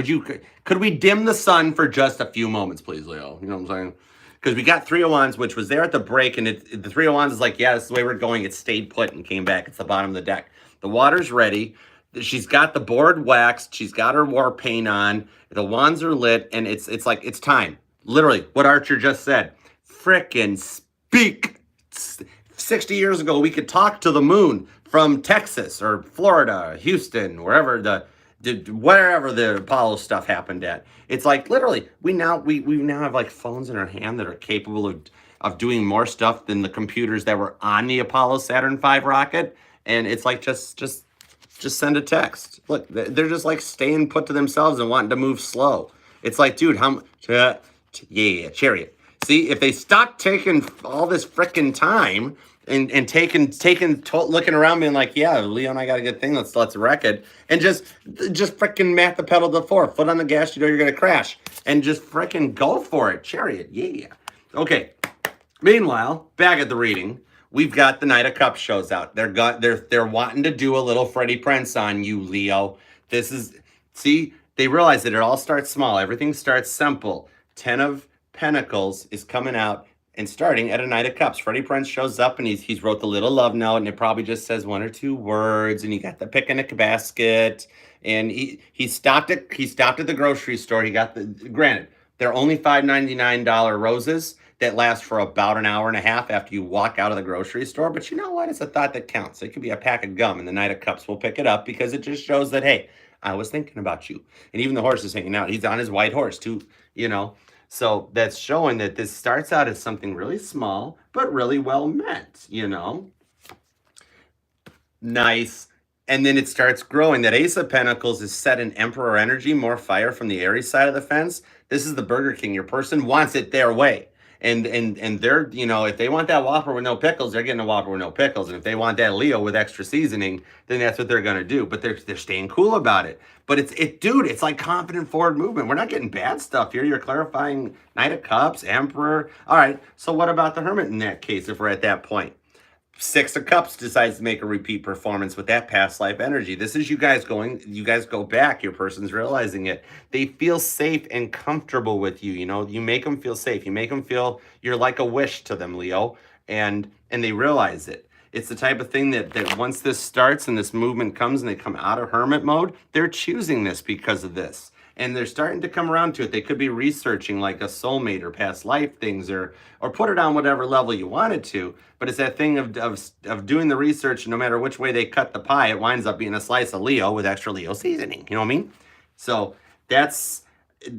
Could we dim the sun for just a few moments, please, Leo? You know what I'm saying? Because we got Three of Wands, which was there at the break, and the Three of Wands is like, yeah, this is the way we're going. It stayed put and came back. It's the bottom of the deck. The water's ready. She's got the board waxed. She's got her war paint on. The wands are lit, and it's like, it's time. Literally, what Archer just said. Frickin' speak. 60 years ago, we could talk to the moon from Texas or Florida, Houston, wherever the Apollo stuff happened at. It's like literally, we now have like phones in our hand that are capable of doing more stuff than the computers that were on the Apollo Saturn V rocket. And it's like just send a text. Look, they're just like staying put to themselves and wanting to move slow. It's like, dude, yeah, chariot. See, if they stop taking all this frickin' time and looking around being like, yeah, Leo and I got a good thing, let's wreck it, and just frickin' mat the pedal to the floor, foot on the gas, you know you're gonna crash, and just frickin' go for it, chariot, yeah. Okay. Meanwhile, back at the reading, we've got the Knight of Cups shows out. They're wanting to do a little Freddie Prinze on you, Leo. See, they realize that it all starts small. Everything starts simple. 10 of Pentacles is coming out and starting at a Knight of Cups. Freddie Prinze shows up and he's wrote the little love note, and it probably just says one or two words, and he got the picnic basket, and he stopped at the grocery store. He got granted, they're only $5.99 roses that last for about an hour and a half after you walk out of the grocery store. But you know what? It's a thought that counts. It could be a pack of gum, and the Knight of Cups will pick it up because it just shows that, hey, I was thinking about you. And even the horse is hanging out. He's on his white horse too, you know. So that's showing that this starts out as something really small, but really well meant, you know. Nice. And then it starts growing. That Ace of Pentacles is set in Emperor energy, more fire from the Aries side of the fence. This is the Burger King. Your person wants it their way. And they're, you know, if they want that Whopper with no pickles, they're getting a Whopper with no pickles. And if they want that Leo with extra seasoning, then that's what they're going to do. But they're staying cool about it. But dude, it's like confident forward movement. We're not getting bad stuff here. You're clarifying Knight of Cups, Emperor. All right. So what about the Hermit in that case, if we're at that point? Six of Cups decides to make a repeat performance with that past life energy. This is you guys go back. Your person's realizing it. They feel safe and comfortable with you. You know, you make them feel safe. You make them feel you're like a wish to them, Leo. And they realize it. It's the type of thing that once this starts and this movement comes and they come out of hermit mode, they're choosing this because of this. And they're starting to come around to it. They could be researching like a soulmate or past life things, or put it on whatever level you wanted to. But it's that thing of doing the research. No matter which way they cut the pie, it winds up being a slice of Leo with extra Leo seasoning. You know what I mean? So that's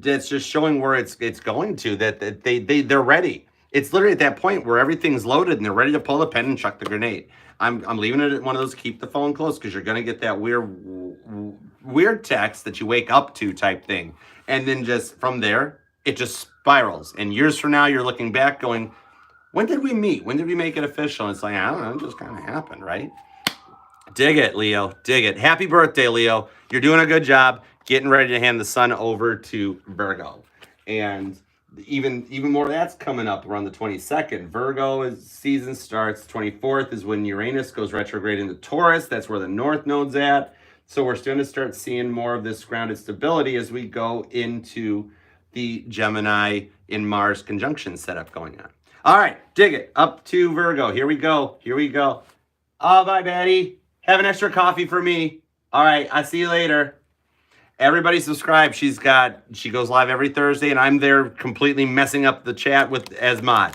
just showing where it's going to. That they're ready. It's literally at that point where everything's loaded and they're ready to pull the pen and chuck the grenade. I'm leaving it at one of those keep the phone close, because you're gonna get that weird text that you wake up to type thing, and then just from there it just spirals. And years from now, you're looking back, going, "When did we meet? When did we make it official?" And it's like, I don't know, it just kind of happened, right? Dig it, Leo. Dig it. Happy birthday, Leo. You're doing a good job getting ready to hand the sun over to Virgo, and even more of that's coming up around the 22nd. Virgo season starts. 24th is when Uranus goes retrograde into Taurus. That's where the North Node's at. So we're starting to start seeing more of this grounded stability as we go into the Gemini in Mars conjunction setup going on. All right, dig it. Up to Virgo. Here we go. Here we go. Oh, bye, Betty. Have an extra coffee for me. All right, I'll see you later. Everybody subscribe. She goes live every Thursday, and I'm there completely messing up the chat as mod.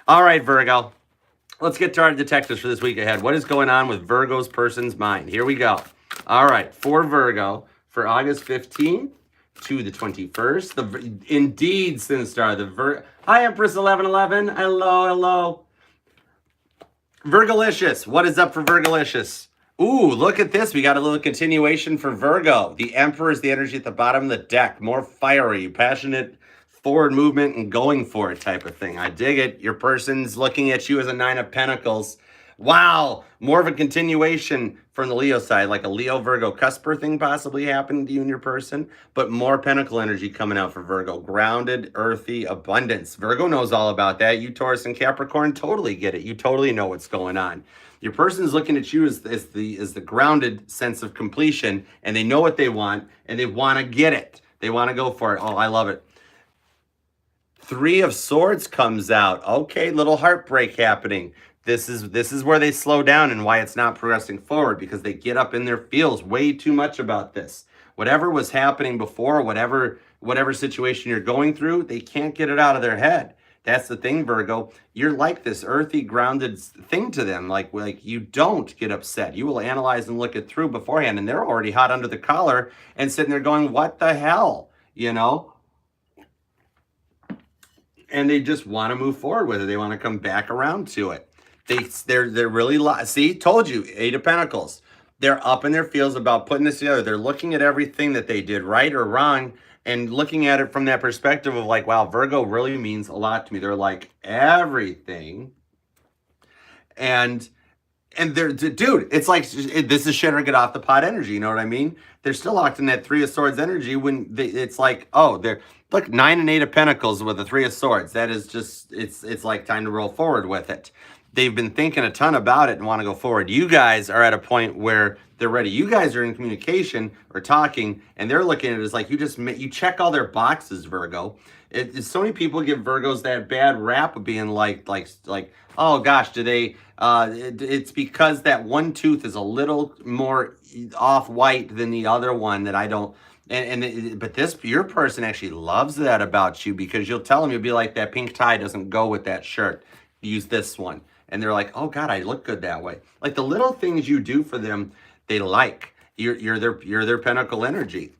All right, Virgo. Let's get to our detectives for this week ahead. What is going on with Virgo's person's mind? Here we go. All right, for Virgo, for August 15th to the 21st. Indeed, Sinstar. Hi, Empress 1111. Hello. Virgolicious. What is up for Virgolicious? Ooh, look at this. We got a little continuation for Virgo. The Emperor is the energy at the bottom of the deck. More fiery, passionate, forward movement and going for it type of thing. I dig it. Your person's looking at you as a 9 of Pentacles. Wow, more of a continuation from the Leo side, like a Leo Virgo cusper thing possibly happening to you and your person, but more pentacle energy coming out for Virgo. Grounded, earthy, abundance. Virgo knows all about that. You Taurus and Capricorn totally get it. You totally know what's going on. Your person's looking at you as the grounded sense of completion, and they know what they want, and they want to get it. They want to go for it. Oh, I love it. Three of Swords comes out. Okay, little heartbreak happening. This is where they slow down and why it's not progressing forward, because they get up in their feels way too much about this. Whatever was happening before, whatever situation you're going through, they can't get it out of their head. That's the thing, Virgo. You're like this earthy, grounded thing to them. Like you don't get upset. You will analyze and look it through beforehand, and they're already hot under the collar and sitting there going, "What the hell?" You know? And they just want to move forward with it. They want to come back around to it. They're really, see, told you, Eight of Pentacles. They're up in their feels about putting this together. They're looking at everything that they did right or wrong and looking at it from that perspective of like, wow, Virgo really means a lot to me. They're like everything. And they're, dude, it's like, this is shit or get off the pot energy. You know what I mean? They're still locked in that Three of Swords energy when it's like, oh, they're, look, 9 and 8 of Pentacles with the Three of Swords. That is just, it's like time to roll forward with it. They've been thinking a ton about it and want to go forward. You guys are at a point where they're ready. You guys are in communication or talking, and they're looking at it as like you check all their boxes, Virgo. So many people give Virgos that bad rap of being like, oh gosh, do they? It's because that one tooth is a little more off white than the other one that I don't. But your person actually loves that about you, because you'll tell them, you'll be like, that pink tie doesn't go with that shirt. Use this one. And they're like, oh God, I look good that way. Like the little things you do for them, they like. You're their pentacle energy.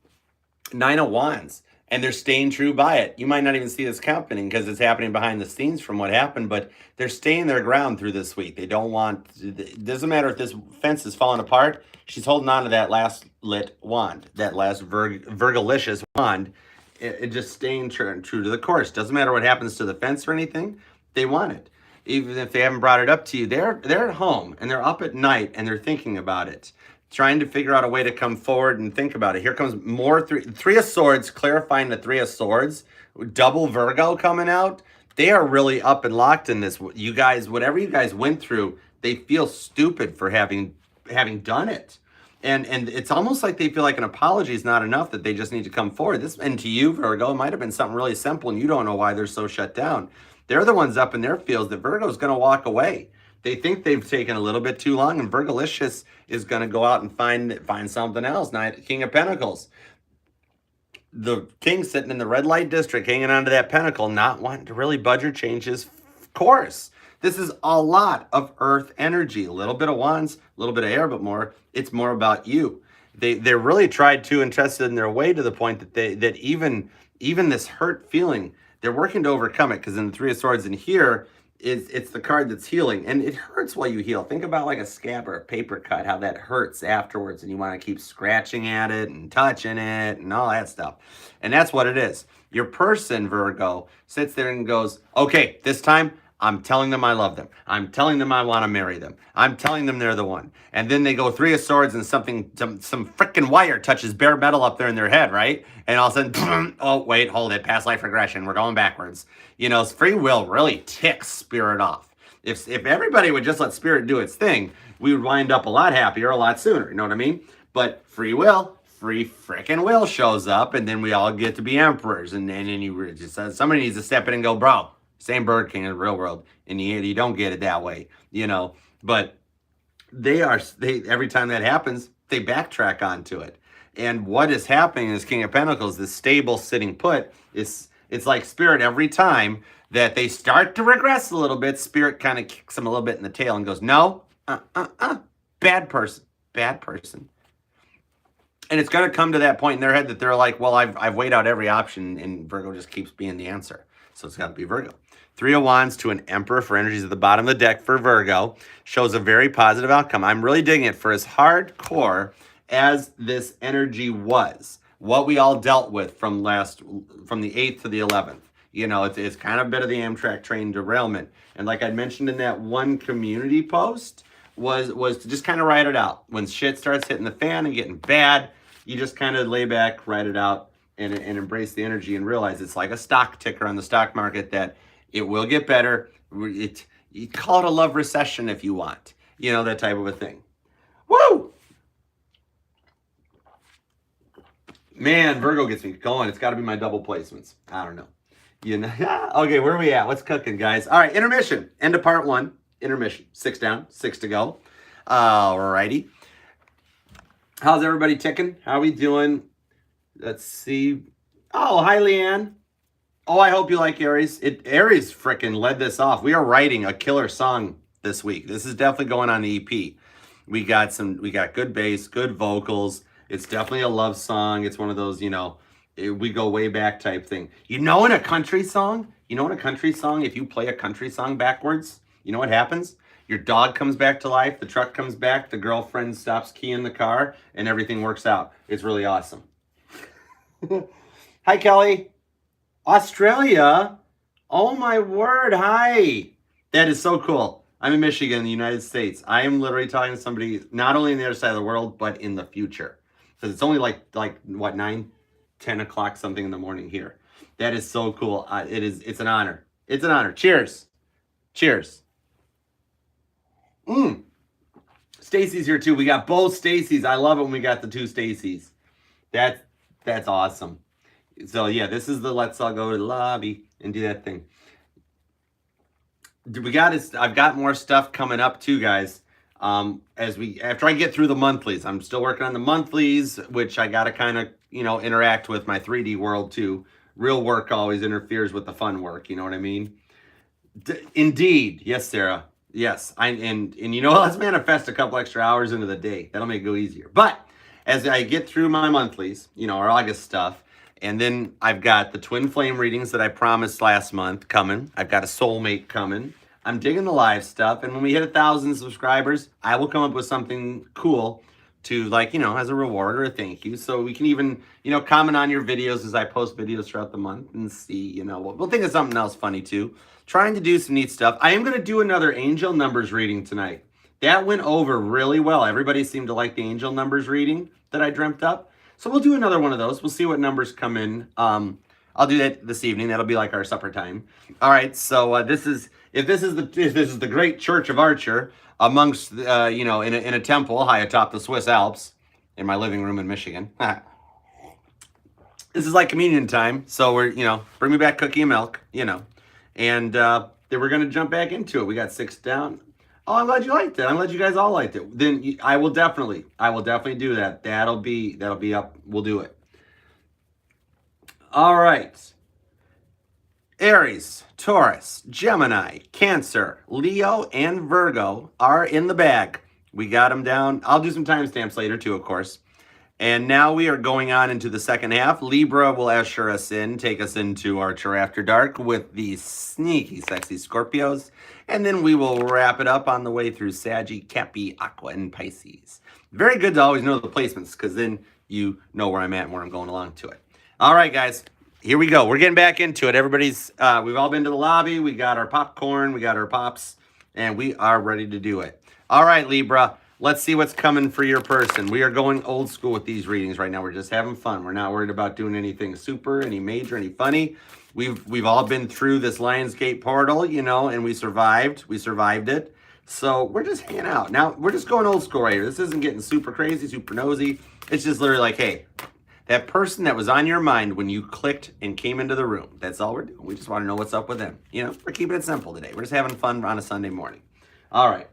9 of Wands. And they're staying true by it. You might not even see this happening because it's happening behind the scenes from what happened, but they're staying their ground through this week. They don't want, it doesn't matter if this fence is falling apart. She's holding on to that last lit wand, that last Virgolicious wand. It just staying true to the course. Doesn't matter what happens to the fence or anything. They want it. Even if they haven't brought it up to you, they're at home and they're up at night and they're thinking about it, trying to figure out a way to come forward and think about it. Here comes more Three of Swords, clarifying the Three of Swords, double Virgo coming out. They are really up and locked in this. You guys, whatever you guys went through, they feel stupid for having done it. And it's almost like they feel like an apology is not enough, that they just need to come forward. And to you, Virgo, it might have been something really simple and you don't know why they're so shut down. They're the ones up in their fields that Virgo's going to walk away. They think they've taken a little bit too long, and Virgolicious is going to go out and find something else. King of Pentacles. The king sitting in the red light district, hanging onto that pentacle, not wanting to really budge or change his course. This is a lot of earth energy. A little bit of wands, a little bit of air, but it's more about you. They're really tried to and tested in their way to the point that even this hurt feeling, they're working to overcome it, because in the Three of Swords in here, it's the card that's healing, and it hurts while you heal. Think about like a scab or a paper cut, how that hurts afterwards, and you want to keep scratching at it and touching it and all that stuff. And that's what it is. Your person, Virgo, sits there and goes, okay, this time I'm telling them I love them. I'm telling them I want to marry them. I'm telling them they're the one. And then they go Three of Swords and some freaking wire touches bare metal up there in their head, right? And all of a sudden, oh, wait, hold it. Past life regression. We're going backwards. You know, free will really ticks spirit off. If everybody would just let spirit do its thing, we would wind up a lot happier a lot sooner. You know what I mean? But free freaking will shows up, and then we all get to be emperors. And then you just somebody needs to step in and go, bro, same Bird King in the real world, and you don't get it that way, you know. But they every time that happens, they backtrack onto it. And what is happening is King of Pentacles, this stable sitting put, it's like spirit every time that they start to regress a little bit, spirit kind of kicks them a little bit in the tail and goes, no, bad person. And it's going to come to that point in their head that they're like, well, I've weighed out every option, and Virgo just keeps being the answer. So it's got to be Virgo. Three of Wands to an Emperor for energies at the bottom of the deck for Virgo shows a very positive outcome. I'm really digging it for as hardcore as this energy was. What we all dealt with from the 8th to the 11th. You know, it's kind of a bit of the Amtrak train derailment. And like I mentioned in that one community post, was to just kind of ride it out. When shit starts hitting the fan and getting bad, you just kind of lay back, ride it out, and embrace the energy and realize it's like a stock ticker on the stock market that it will get better. You call it a love recession if you want. You know, that type of a thing. Woo! Man, Virgo gets me going. It's got to be my double placements. I don't know. You know. Okay, where are we at? What's cooking, guys? All right, intermission. End of part 1. Intermission. 6 down, 6 to go. All righty. How's everybody ticking? How are we doing? Let's see. Oh, hi, Leanne. Oh, I hope you like Aries. Aries frickin' led this off. We are writing a killer song this week. This is definitely going on the EP. We got good bass, good vocals. It's definitely a love song. It's one of those, you know, we go way back type thing. You know, in a country song, if you play a country song backwards, you know what happens? Your dog comes back to life, the truck comes back, the girlfriend stops keying the car, and everything works out. It's really awesome. Hi, Kelly. Australia? Oh, my word. Hi. That is so cool. I'm in Michigan, the United States. I am literally talking to somebody not only on the other side of the world, but in the future. Because it's only like what, 9, 10 o'clock something in the morning here. That is so cool. It's an honor. It's an honor. Cheers. Cheers. Stacy's here too. We got both Stacys. I love it when we got the 2 Stacys. That's awesome. So yeah, this is the let's all go to the lobby and do that thing. I've got more stuff coming up too, guys. After I get through the monthlies, I'm still working on the monthlies, which I got to kind of, you know, interact with my 3D world too. Real work always interferes with the fun work. You know what I mean? Indeed. Yes, Sarah. Yes. And you know, let's manifest a couple extra hours into the day. That'll make it go easier. But as I get through my monthlies, you know, our August stuff, and then I've got the twin flame readings that I promised last month coming. I've got a soulmate coming. I'm digging the live stuff. And when we hit 1,000 subscribers, I will come up with something cool to, like, you know, as a reward or a thank you. So we can even, you know, comment on your videos as I post videos throughout the month and see, you know, we'll think of something else funny too. Trying to do some neat stuff. I am going to do another angel numbers reading tonight. That went over really well. Everybody seemed to like the angel numbers reading that I dreamt up. So we'll do another one of those. We'll see what numbers come in. I'll do that this evening. That'll be like our supper time. All right. So if this is the great Church of Archer amongst you know, in a temple high atop the Swiss Alps in my living room in Michigan. This is like communion time. So we're, you know, bring me back cookie and milk, you know, and then we're gonna jump back into it. We got 6 down. Oh, I'm glad you liked it. I'm glad you guys all liked it. Then I will definitely do that. That'll be up. We'll do it. All right. Aries, Taurus, Gemini, Cancer, Leo, and Virgo are in the bag. We got them down. I'll do some timestamps later too, of course. And now we are going on into the second half. Libra will usher us in, take us into Archer After Dark with the sneaky, sexy Scorpios. And then we will wrap it up on the way through Saggy, Cappy, Aqua, and Pisces. Very good to always know the placements, because then you know where I'm at and where I'm going along to it. All right, guys. Here we go. We're getting back into it. Everybody's, we've all been to the lobby. We got our popcorn. We got our pops. And we are ready to do it. All right, Libra. Let's see what's coming for your person. We are going old school with these readings right now. We're just having fun. We're not worried about doing anything super, any major, any funny. We've all been through this Lionsgate portal, you know, and we survived. We survived it. So we're just hanging out. Now, we're just going old school right here. This isn't getting super crazy, super nosy. It's just literally like, hey, that person that was on your mind when you clicked and came into the room. That's all we're doing. We just want to know what's up with them. You know, we're keeping it simple today. We're just having fun on a Sunday morning. All right.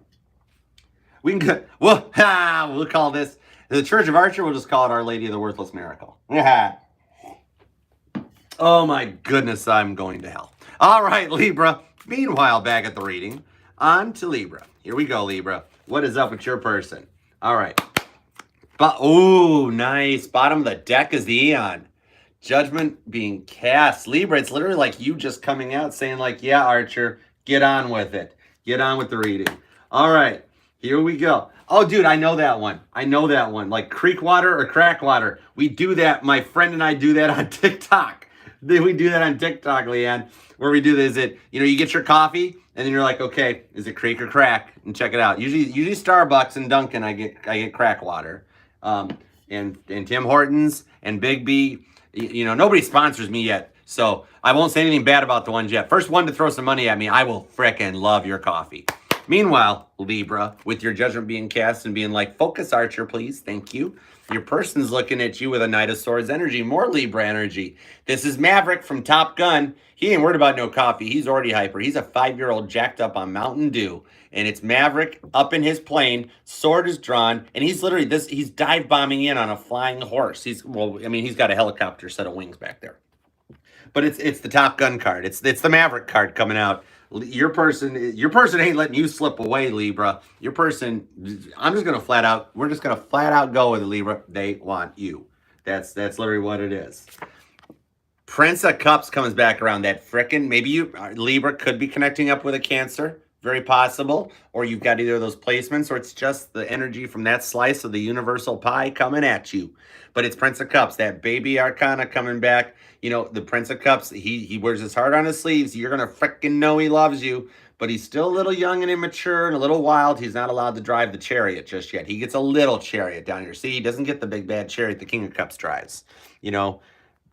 We can go, we'll call this the Church of Archer. We'll just call it Our Lady of the Worthless Miracle. Oh my goodness, I'm going to hell. All right, Libra. Meanwhile, back at the reading, on to Libra. Here we go, Libra. What is up with your person? All right. Oh, nice. Bottom of the deck is the Eon. Judgment being cast. Libra, it's literally like you just coming out saying like, yeah, Archer, get on with it. Get on with the reading. All right. Here we go. Oh, dude, I know that one. I know that one. Like creek water or crack water. We do that. My friend and I do that on TikTok. We do that on TikTok, Leanne, where we do this. You get your coffee and then you're like, okay, is it creek or crack? And check it out. Usually Starbucks and Dunkin', I get crack water. And Tim Hortons and Big B, nobody sponsors me yet. So I won't say anything bad about the ones yet. First one to throw some money at me, I will frickin' love your coffee. Meanwhile, Libra, with your judgment being cast and being like, focus, Archer, please. Thank you. Your person's looking at you with a Knight of Swords energy, more Libra energy. This is Maverick from Top Gun. He ain't worried about no coffee. He's already hyper. He's a 5-year-old jacked up on Mountain Dew. And it's Maverick up in his plane. Sword is drawn. And he's literally he's dive bombing in on a flying horse. He's got a helicopter set of wings back there. But it's the Top Gun card. It's the Maverick card coming out. Your person ain't letting you slip away, Libra. Your person, we're just gonna flat out go with it, Libra. They want you. That's literally what it is. Prince of Cups comes back around. That frickin' maybe you, Libra, could be connecting up with a Cancer. Very possible. Or you've got either of those placements, or it's just the energy from that slice of the universal pie coming at you. But it's Prince of Cups, that baby arcana coming back. The Prince of Cups, he wears his heart on his sleeves. You're going to frickin' know he loves you. But he's still a little young and immature and a little wild. He's not allowed to drive the chariot just yet. He gets a little chariot down here. See, he doesn't get the big bad chariot the King of Cups drives.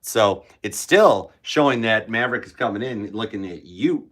So it's still showing that Maverick is coming in looking at you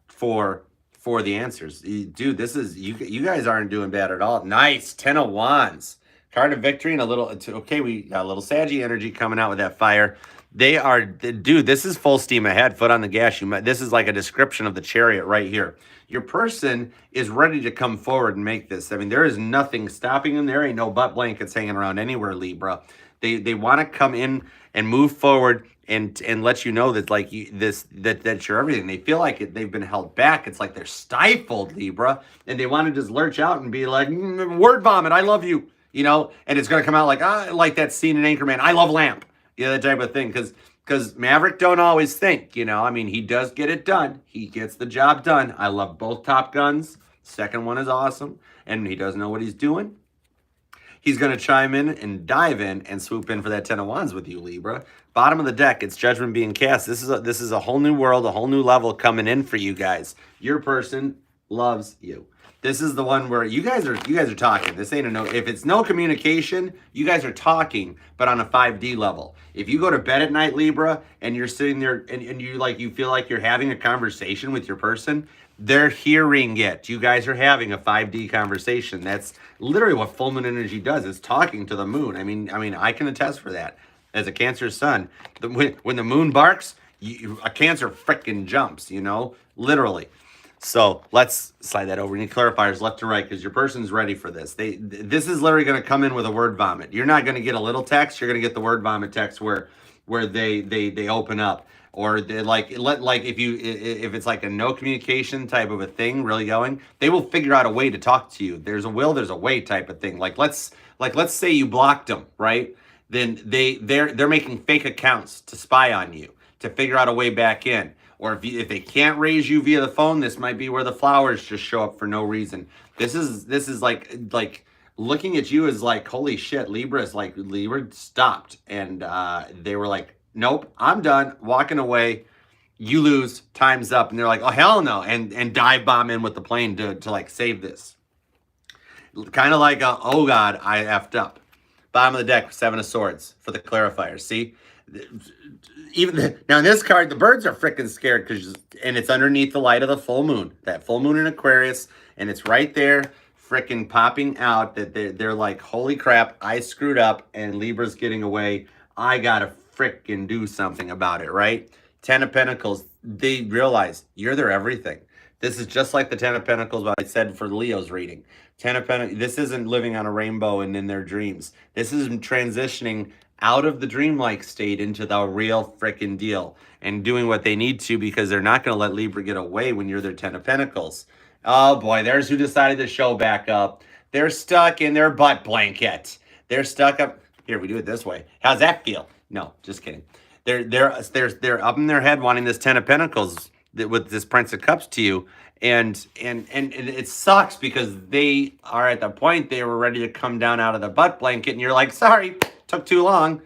for the answers. Dude, this is, you guys aren't doing bad at all. Nice. 10 of Wands. Card of victory and a little, okay, we got a little Saggy energy coming out with that fire. Dude, this is full steam ahead, foot on the gas. This is like a description of the chariot right here. Your person is ready to come forward and make this. I mean, there is nothing stopping them. There ain't no butt blankets hanging around anywhere, Libra. They want to come in and move forward and let you know that that you're everything. They feel like they've been held back. It's like they're stifled, Libra, and they want to just lurch out and be like, word vomit, I love you, and it's going to come out like that scene in Anchorman, I love Lamp, that type of thing, because Maverick don't always think, he does get it done. He gets the job done. I love both Top Guns. Second one is awesome, and he does know what he's doing. He's going to chime in and dive in and swoop in for that 10 of Wands with you, Libra. Bottom of the deck, it's judgment being cast. This is a whole new world, a whole new level coming in for you guys. Your person loves you. This is the one where you guys are talking. This ain't if it's no communication, you guys are talking, but on a 5D level. If you go to bed at night, Libra, and you're sitting there and you feel like you're having a conversation with your person, they're hearing it. You guys are having a 5D conversation. That's literally what full moon energy does. It's talking to the moon. I mean, I can attest for that. As a Cancer sun, when the moon barks, a Cancer frickin' jumps, literally. So let's slide that over. You need clarifiers left to right because your person's ready for this. This is literally going to come in with a word vomit. You're not going to get a little text. You're going to get the word vomit text where they open up. Or they if it's like a no communication type of a thing really going, they will figure out a way to talk to you. There's a will, there's a way type of thing. Let's say you blocked them, right? Then they're making fake accounts to spy on you, to figure out a way back in. Or if they can't raise you via the phone, this might be where the flowers just show up for no reason. This is like looking at you is like, holy shit, Libra stopped. And they were like, nope, I'm done, walking away, you lose, time's up. And they're like, oh, hell no, and dive bomb in with the plane to save this. Kind of like, oh God, I effed up. Bottom of the deck, 7 of Swords for the clarifiers. See? Now in this card, the birds are freaking scared and it's underneath the light of the full moon. That full moon in Aquarius, and it's right there freaking popping out that they're like, holy crap, I screwed up and Libra's getting away. I gotta frickin' do something about it, right? 10 of Pentacles, they realize you're their everything. This is just like the 10 of Pentacles, what I said for Leo's reading. 10 of Pentacles, this isn't living on a rainbow and in their dreams. This is transitioning out of the dreamlike state into the real frickin' deal and doing what they need to because they're not going to let Libra get away when you're their 10 of Pentacles. Oh boy, there's who decided to show back up. They're stuck in their butt blanket. They're stuck up. Here, we do it this way. How's that feel? No, just kidding. They're up in their head wanting this 10 of Pentacles with this Prince of Cups to you. And it sucks because they are at the point they were ready to come down out of the butt blanket and you're like, sorry, took too long,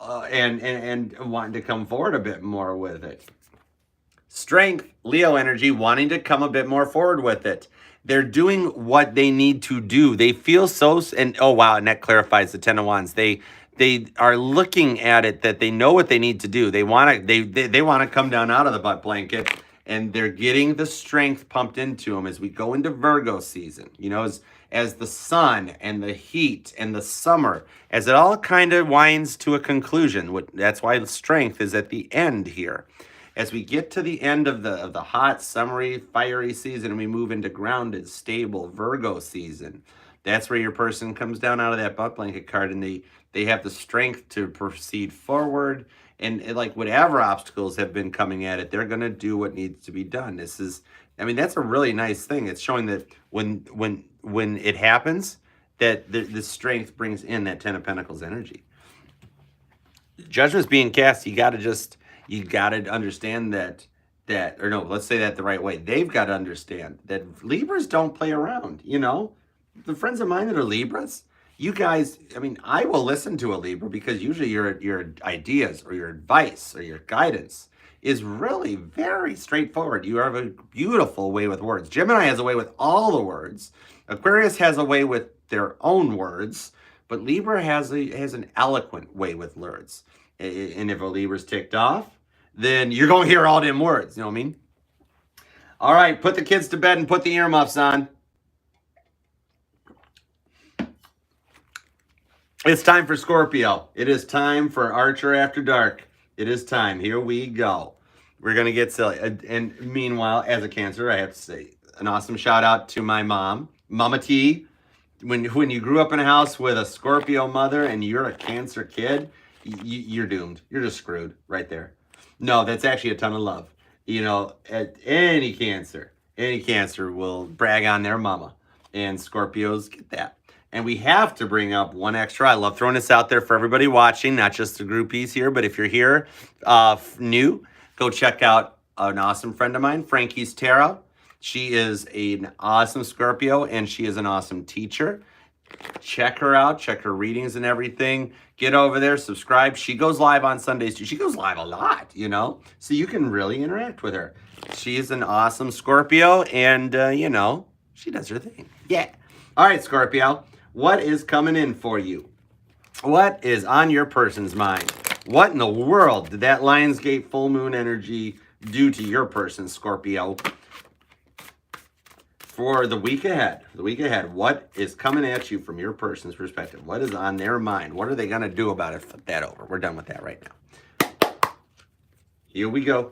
and wanting to come forward a bit more with it. Strength, Leo energy, wanting to come a bit more forward with it. They're doing what they need to do. They feel so, and oh wow, and that clarifies the Ten of Wands. They are looking at it that they know what they need to do. They want to they want to come down out of the butt blanket, and they're getting the strength pumped into them as we go into Virgo season. You know, as the sun and the heat and the summer, as it all kind of winds to a conclusion. That's why the strength is at the end here. As we get to the end of the hot, summery, fiery season, and we move into grounded, stable Virgo season, that's where your person comes down out of that butt blanket card, and they have the strength to proceed forward, and like whatever obstacles have been coming at it, they're going to do what needs to be done. This is, I mean, that's a really nice thing. It's showing that when it happens, that the strength brings in that Ten of Pentacles energy. Judgment's being cast. You got to understand that, or no, let's say that the right way. They've got to understand that Libras don't play around, you know? The friends of mine that are Libras, you guys, I mean, I will listen to a Libra because usually your ideas or your advice or your guidance is really very straightforward. You have a beautiful way with words. Gemini has a way with all the words. Aquarius has a way with their own words, but Libra has an eloquent way with words. And if a Libra's ticked off, then you're going to hear all them words. You know what I mean? All right, put the kids to bed and put the earmuffs on. It's time for Scorpio. It is time for Archer After Dark. It is time. Here we go. We're going to get silly. And meanwhile, as a Cancer, I have to say an awesome shout out to my mom, Mama T. When you grew up in a house with a Scorpio mother and you're a Cancer kid, you're doomed. You're just screwed right there. No, that's actually a ton of love. You know, any Cancer will brag on their mama. And Scorpios get that. And we have to bring up one extra. I love throwing this out there for everybody watching, not just the groupies here, but if you're here new, go check out an awesome friend of mine, Frankie's Tarot. She is an awesome Scorpio, and she is an awesome teacher. Check her out. Check her readings and everything. Get over there. Subscribe. She goes live on Sundays too. She goes live a lot, you know, so you can really interact with her. She is an awesome Scorpio, and, you know, she does her thing. Yeah. All right, Scorpio. What is coming in for you? What is on your person's mind? What in the world did that Lionsgate full moon energy do to your person, Scorpio? For the week ahead, what is coming at you from your person's perspective? What is on their mind? What are they going to do about it? Flip that over. We're done with that right now. Here we go.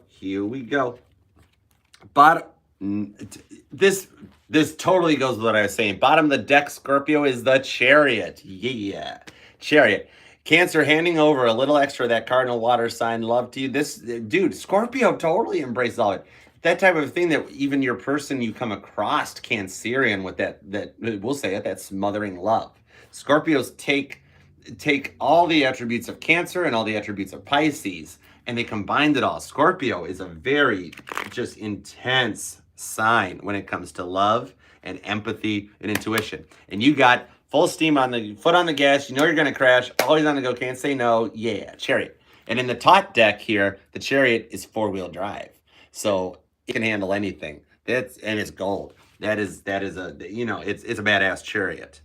This totally goes with what I was saying. Bottom of the deck, Scorpio, is the Chariot. Yeah, Chariot. Cancer handing over a little extra of that cardinal water sign love to you. This dude, Scorpio totally embraces all it. That type of thing that even your person you come across, Cancerian, with that we'll say it, that smothering love. Scorpios take all the attributes of Cancer and all the attributes of Pisces, and they combined it all. Scorpio is a very just intense sign when it comes to love and empathy and intuition. And you got full steam on the foot on the gas. You know you're going to crash. Always on the go. Can't say no. Yeah, Chariot. And in the top deck here, the Chariot is 4-wheel drive. So it can handle anything. And it's gold. That is a, you know, it's a badass Chariot.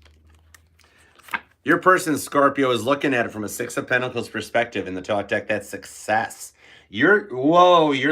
Your person, Scorpio, is looking at it from a Six of Pentacles perspective in the top deck. That's success. You're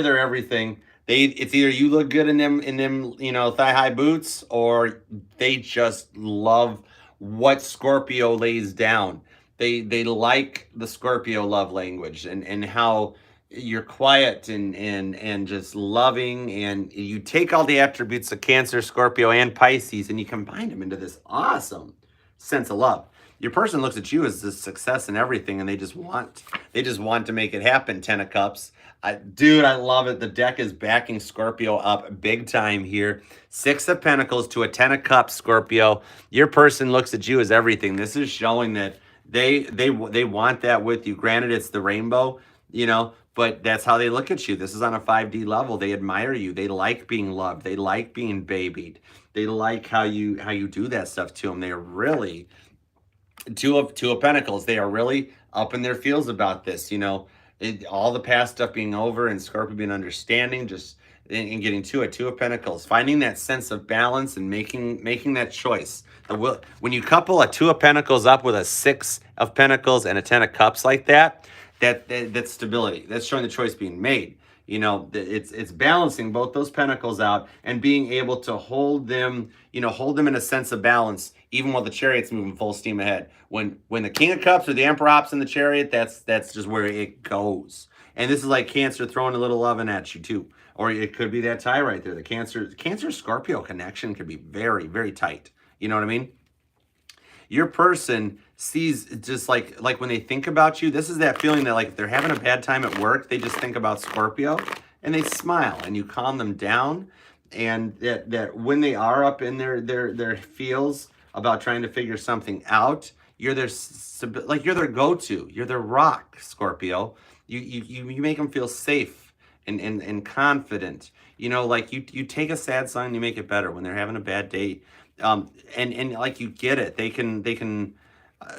their everything. It's either you look good in them, you know, thigh-high boots, or they just love what Scorpio lays down. They like the Scorpio love language and how you're quiet and just loving, and you take all the attributes of Cancer, Scorpio, and Pisces, and you combine them into this awesome sense of love. Your person looks at you as the success and everything, and they just want to make it happen. 10 of Cups. Dude, I love it. The deck is backing Scorpio up big time here. 6 of Pentacles to a 10 of Cups, Scorpio. Your person looks at you as everything. This is showing that they want that with you. Granted, it's the rainbow, you know, but that's how they look at you. This is on a 5D level. They admire you. They like being loved. They like being babied. They like how you do that stuff to them. They're really... Two of Pentacles. They are really up in their feels about this, you know, all the past stuff being over and Scorpio being understanding, just and getting to it. Two of Pentacles, finding that sense of balance and making that choice. When you couple a Two of Pentacles up with a Six of Pentacles and a Ten of Cups like that, that's stability. That's showing the choice being made. You know, it's balancing both those pentacles out and being able to hold them, you know, hold them in a sense of balance, even while the Chariot's moving full steam ahead. When the King of Cups or the Emperor hops in the Chariot, that's just where it goes. And this is like Cancer throwing a little oven at you too. Or it could be that tie right there. The Cancer Scorpio connection could be very, very tight. You know what I mean? Your person sees just like when they think about you, this is that feeling that like if they're having a bad time at work, they just think about Scorpio and they smile and you calm them down. And that when they are up in their feels about trying to figure something out, you're their go-to, you're their rock, Scorpio. You make them feel safe and confident. You know, like you take a sad song and you make it better when they're having a bad day. And like you get it, they can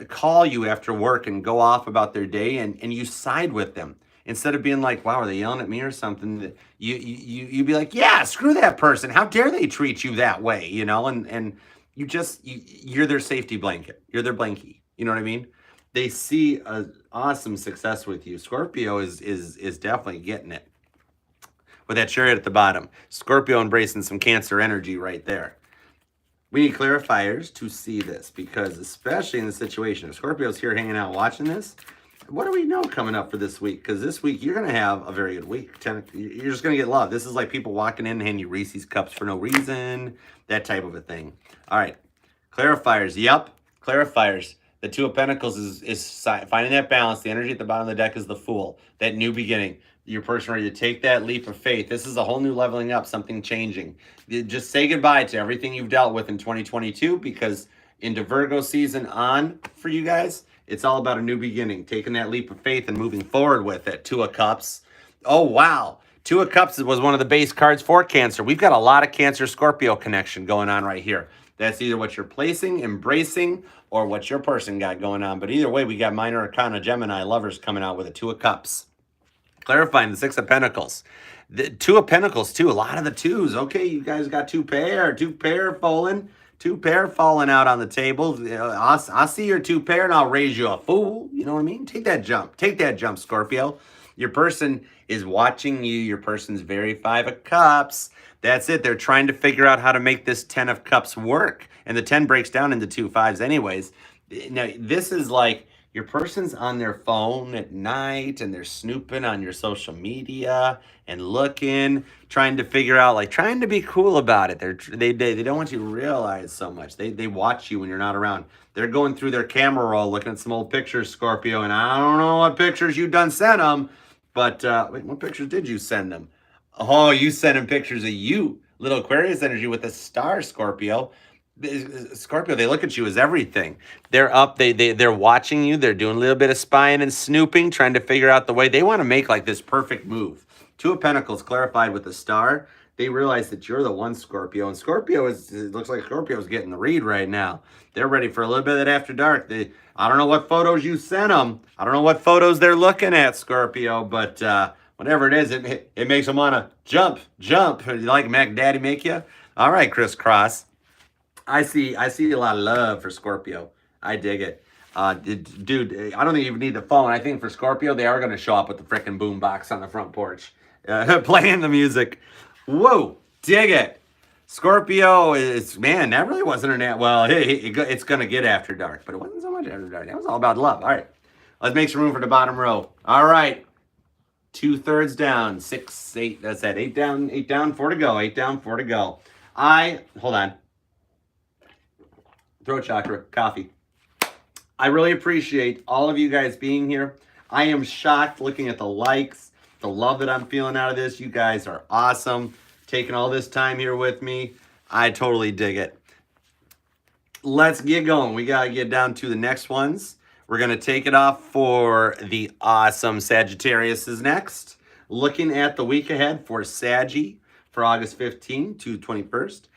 call you after work and go off about their day, and you side with them instead of being like, wow, are they yelling at me or something? You be like, yeah, screw that person, how dare they treat you that way, you know? And you're their safety blanket, you're their blankie, you know what I mean? They see a awesome success with you. Scorpio is definitely getting it with that Chariot at the bottom. Scorpio embracing some Cancer energy right there. We need clarifiers to see this, because especially in the situation, if Scorpio's here hanging out watching this, what do we know coming up for this week? Because this week, you're going to have a very good week. You're just going to get love. This is like people walking in and handing you Reese's cups for no reason, that type of a thing. All right, clarifiers. Yep, clarifiers. The Two of Pentacles is finding that balance. The energy at the bottom of the deck is the Fool, that new beginning. Your person ready to take that leap of faith. This is a whole new leveling up, something changing. Just say goodbye to everything you've dealt with in 2022, because into Virgo season on for you guys, it's all about a new beginning, taking that leap of faith and moving forward with it. Two of Cups. Oh, wow. Two of Cups was one of the base cards for Cancer. We've got a lot of Cancer-Scorpio connection going on right here. That's either what you're placing, embracing, or what your person got going on. But either way, we got Minor Arcana Gemini lovers coming out with a Two of Cups. Clarifying the Six of Pentacles. The Two of Pentacles, too. A lot of the twos. Okay, you guys got two pair falling out on the table. I'll see your two pair and I'll raise you a fool. You know what I mean? Take that jump, Scorpio. Your person is watching you. Your person's very Five of Cups. That's it. They're trying to figure out how to make this 10 of Cups work. And the 10 breaks down into two fives anyways. Now, this is like, your person's on their phone at night and they're snooping on your social media and looking, trying to figure out, like trying to be cool about it. They don't want you to realize so much. They watch you when you're not around. They're going through their camera roll, looking at some old pictures, Scorpio, and I don't know what pictures you done sent them, but wait, what pictures did you send them? Oh, you sent them pictures of you, little Aquarius energy with a star, Scorpio. Scorpio, they look at you as everything. They're up, they're watching you. They're doing a little bit of spying and snooping, trying to figure out the way. They want to make like this perfect move. Two of Pentacles clarified with the star. They realize that you're the one, Scorpio. And Scorpio it looks like Scorpio's getting the read right now. They're ready for a little bit of that after dark. I don't know what photos you sent them. I don't know what photos they're looking at, Scorpio, but whatever it is, it makes them want to jump. Like Mac Daddy make you? All right, crisscross. I see a lot of love for Scorpio. I dig it. Dude, I don't think you even need the phone. I think for Scorpio, they are going to show up with the frickin' boom box on the front porch. Playing the music. Whoa, dig it. Scorpio man, that really wasn't it's going to get after dark, but it wasn't so much after dark. That was all about love. All right, let's make some room for the bottom row. All right, 2/3 down, 6, 8, that's that. 8 down, 4 to go. 8 down, 4 to go. Hold on. Throat chakra, coffee. I really appreciate all of you guys being here. I am shocked looking at the likes, the love that I'm feeling out of this. You guys are awesome. Taking all this time here with me. I totally dig it. Let's get going. We got to get down to the next ones. We're going to take it off for the awesome Sagittarius is next. Looking at the week ahead for Saggy for August 15th to 21st.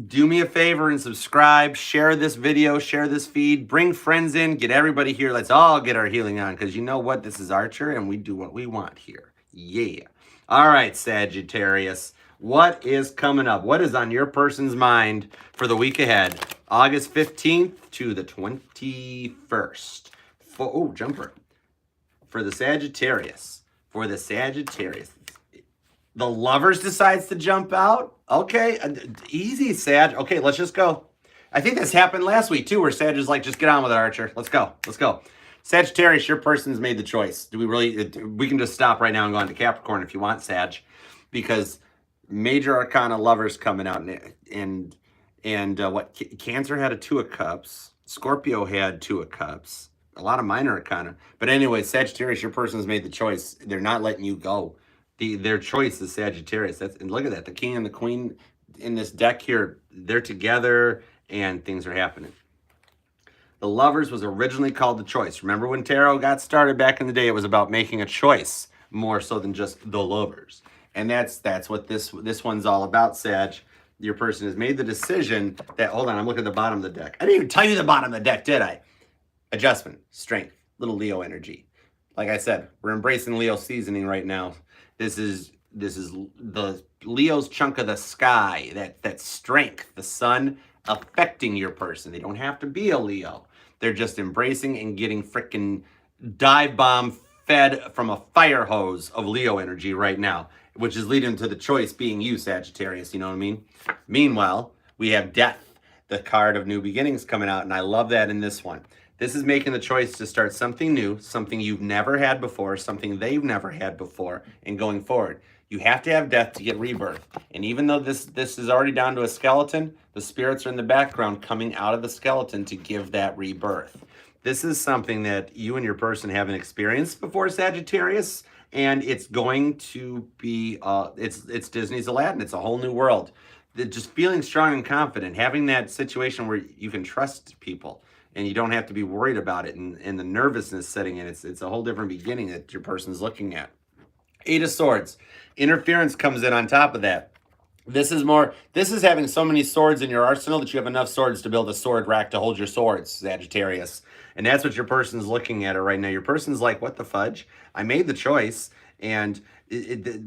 Do me a favor and subscribe, share this video, share this feed, bring friends in, get everybody here. Let's all get our healing on, because you know what? This is Archer and we do what we want here. Yeah. All right, Sagittarius. What is coming up? What is on your person's mind for the week ahead? August 15th to the 21st. Jumper. For the Sagittarius. For the Sagittarius. The Lovers decides to jump out. Okay, easy, Sag. Okay, let's just go. I think this happened last week too, where Sag is like, just get on with it, Archer. Let's go. Let's go. Sagittarius, your person's made the choice. Do we really? We can just stop right now and go on to Capricorn if you want, Sag, because major arcana Lovers coming out, and what? Cancer had a Two of Cups. Scorpio had Two of Cups. A lot of minor arcana. But anyway, Sagittarius, your person's made the choice. They're not letting you go. Their choice is Sagittarius. And look at that. The king and the queen in this deck here, they're together and things are happening. The Lovers was originally called the choice. Remember when tarot got started back in the day, it was about making a choice more so than just the Lovers. And that's what this one's all about, Sag. Your person has made the decision that, hold on, I'm looking at the bottom of the deck. I didn't even tell you the bottom of the deck, did I? Adjustment, strength, little Leo energy. Like I said, we're embracing Leo seasoning right now. This is the Leo's chunk of the sky, that strength, the sun affecting your person. They don't have to be a Leo. They're just embracing and getting frickin' dive bomb fed from a fire hose of Leo energy right now, which is leading to the choice being you, Sagittarius, you know what I mean? Meanwhile, we have Death, the card of new beginnings coming out, and I love that in this one. This is making the choice to start something new, something you've never had before, something they've never had before, and going forward. You have to have death to get rebirth. And even though this is already down to a skeleton, the spirits are in the background coming out of the skeleton to give that rebirth. This is something that you and your person haven't experienced before, Sagittarius, and it's going to be, it's Disney's Aladdin. It's a whole new world. Just feeling strong and confident, having that situation where you can trust people. And you don't have to be worried about it, and the nervousness setting in. It's a whole different beginning that your person's looking at. Eight of Swords. Interference comes in on top of that. This is having so many swords in your arsenal that you have enough swords to build a sword rack to hold your swords, Sagittarius. And that's what your person's looking at right now. Your person's like, what the fudge? I made the choice, and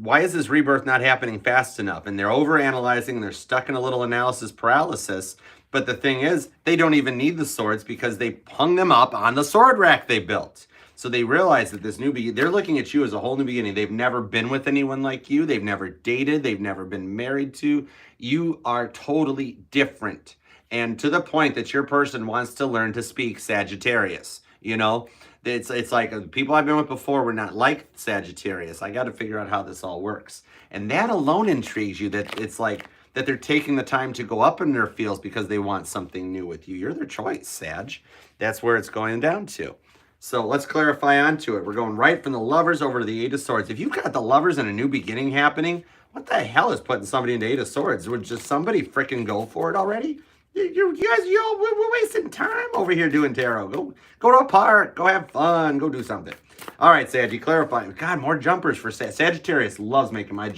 why is this rebirth not happening fast enough? And they're overanalyzing, and they're stuck in a little analysis paralysis. But the thing is, they don't even need the swords because they hung them up on the sword rack they built. So they realize that this new beginning, they're looking at you as a whole new beginning. They've never been with anyone like you. They've never dated. They've never been married to. You are totally different. And to the point that your person wants to learn to speak Sagittarius. You know, it's like people I've been with before were not like Sagittarius. I got to figure out how this all works. And that alone intrigues you, that it's like, that they're taking the time to go up in their fields because they want something new with you. You're their choice, Sag. That's where it's going down to. So let's clarify onto it. We're going right from the Lovers over to the Eight of Swords. If you've got the Lovers and a new beginning happening, what the hell is putting somebody into Eight of Swords? Would just somebody freaking go for it already? You guys, we're wasting time over here doing tarot. Go to a park. Go have fun. Go do something. All right, Sag, you clarify. God, more jumpers for Sagittarius. Loves making my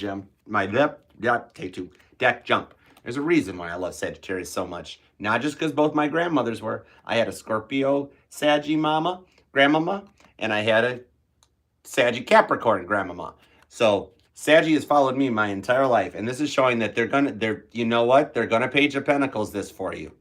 take two. Deck jump. There's a reason why I love Sagittarius so much. Not just because both my grandmothers were. I had a Scorpio Saggy grandmama, and I had a Saggy Capricorn grandmama. So Saggy has followed me my entire life, and this is showing that you know what? They're gonna Page of Pentacles this for you.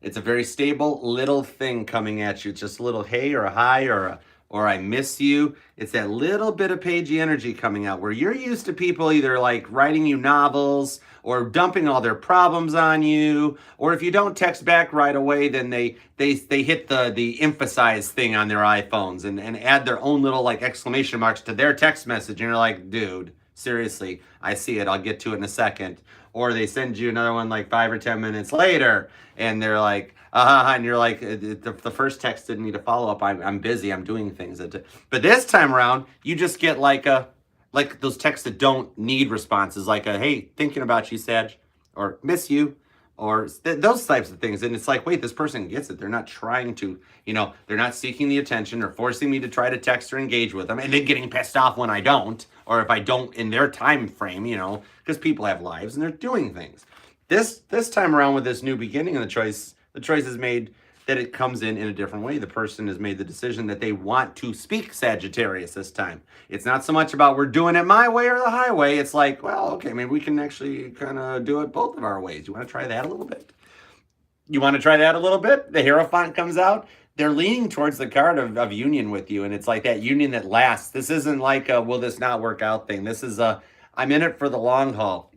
It's a very stable little thing coming at you. It's just a little hey or a hi or I miss you. It's that little bit of Pagey energy coming out where you're used to people either like writing you novels or dumping all their problems on you, or if you don't text back right away, then they hit the emphasize thing on their iPhones and add their own little like exclamation marks to their text message, and you're like, dude, seriously, I see it, I'll get to it in a second. Or they send you another one like 5 or 10 minutes later, and they're like, and you're like, the first text didn't need a follow-up. I'm busy. I'm doing things. But this time around, you just get like those texts that don't need responses, like a, hey, thinking about you, Sag, or miss you, or those types of things. And it's like, wait, this person gets it. They're not trying to, they're not seeking the attention or forcing me to try to text or engage with them, and then getting pissed off when I don't, or if I don't in their time frame, because people have lives and they're doing things. This time around with this new beginning and the choice is made that it comes in a different way. The person has made the decision that they want to speak Sagittarius this time. It's not so much about we're doing it my way or the highway. It's like, well, okay, maybe we can actually kind of do it both of our ways. You want to try that a little bit? You want to try that a little bit? The Hierophant comes out. They're leaning towards the card of union with you, and it's like that union that lasts. This isn't like a will this not work out thing. This is a I'm in it for the long haul.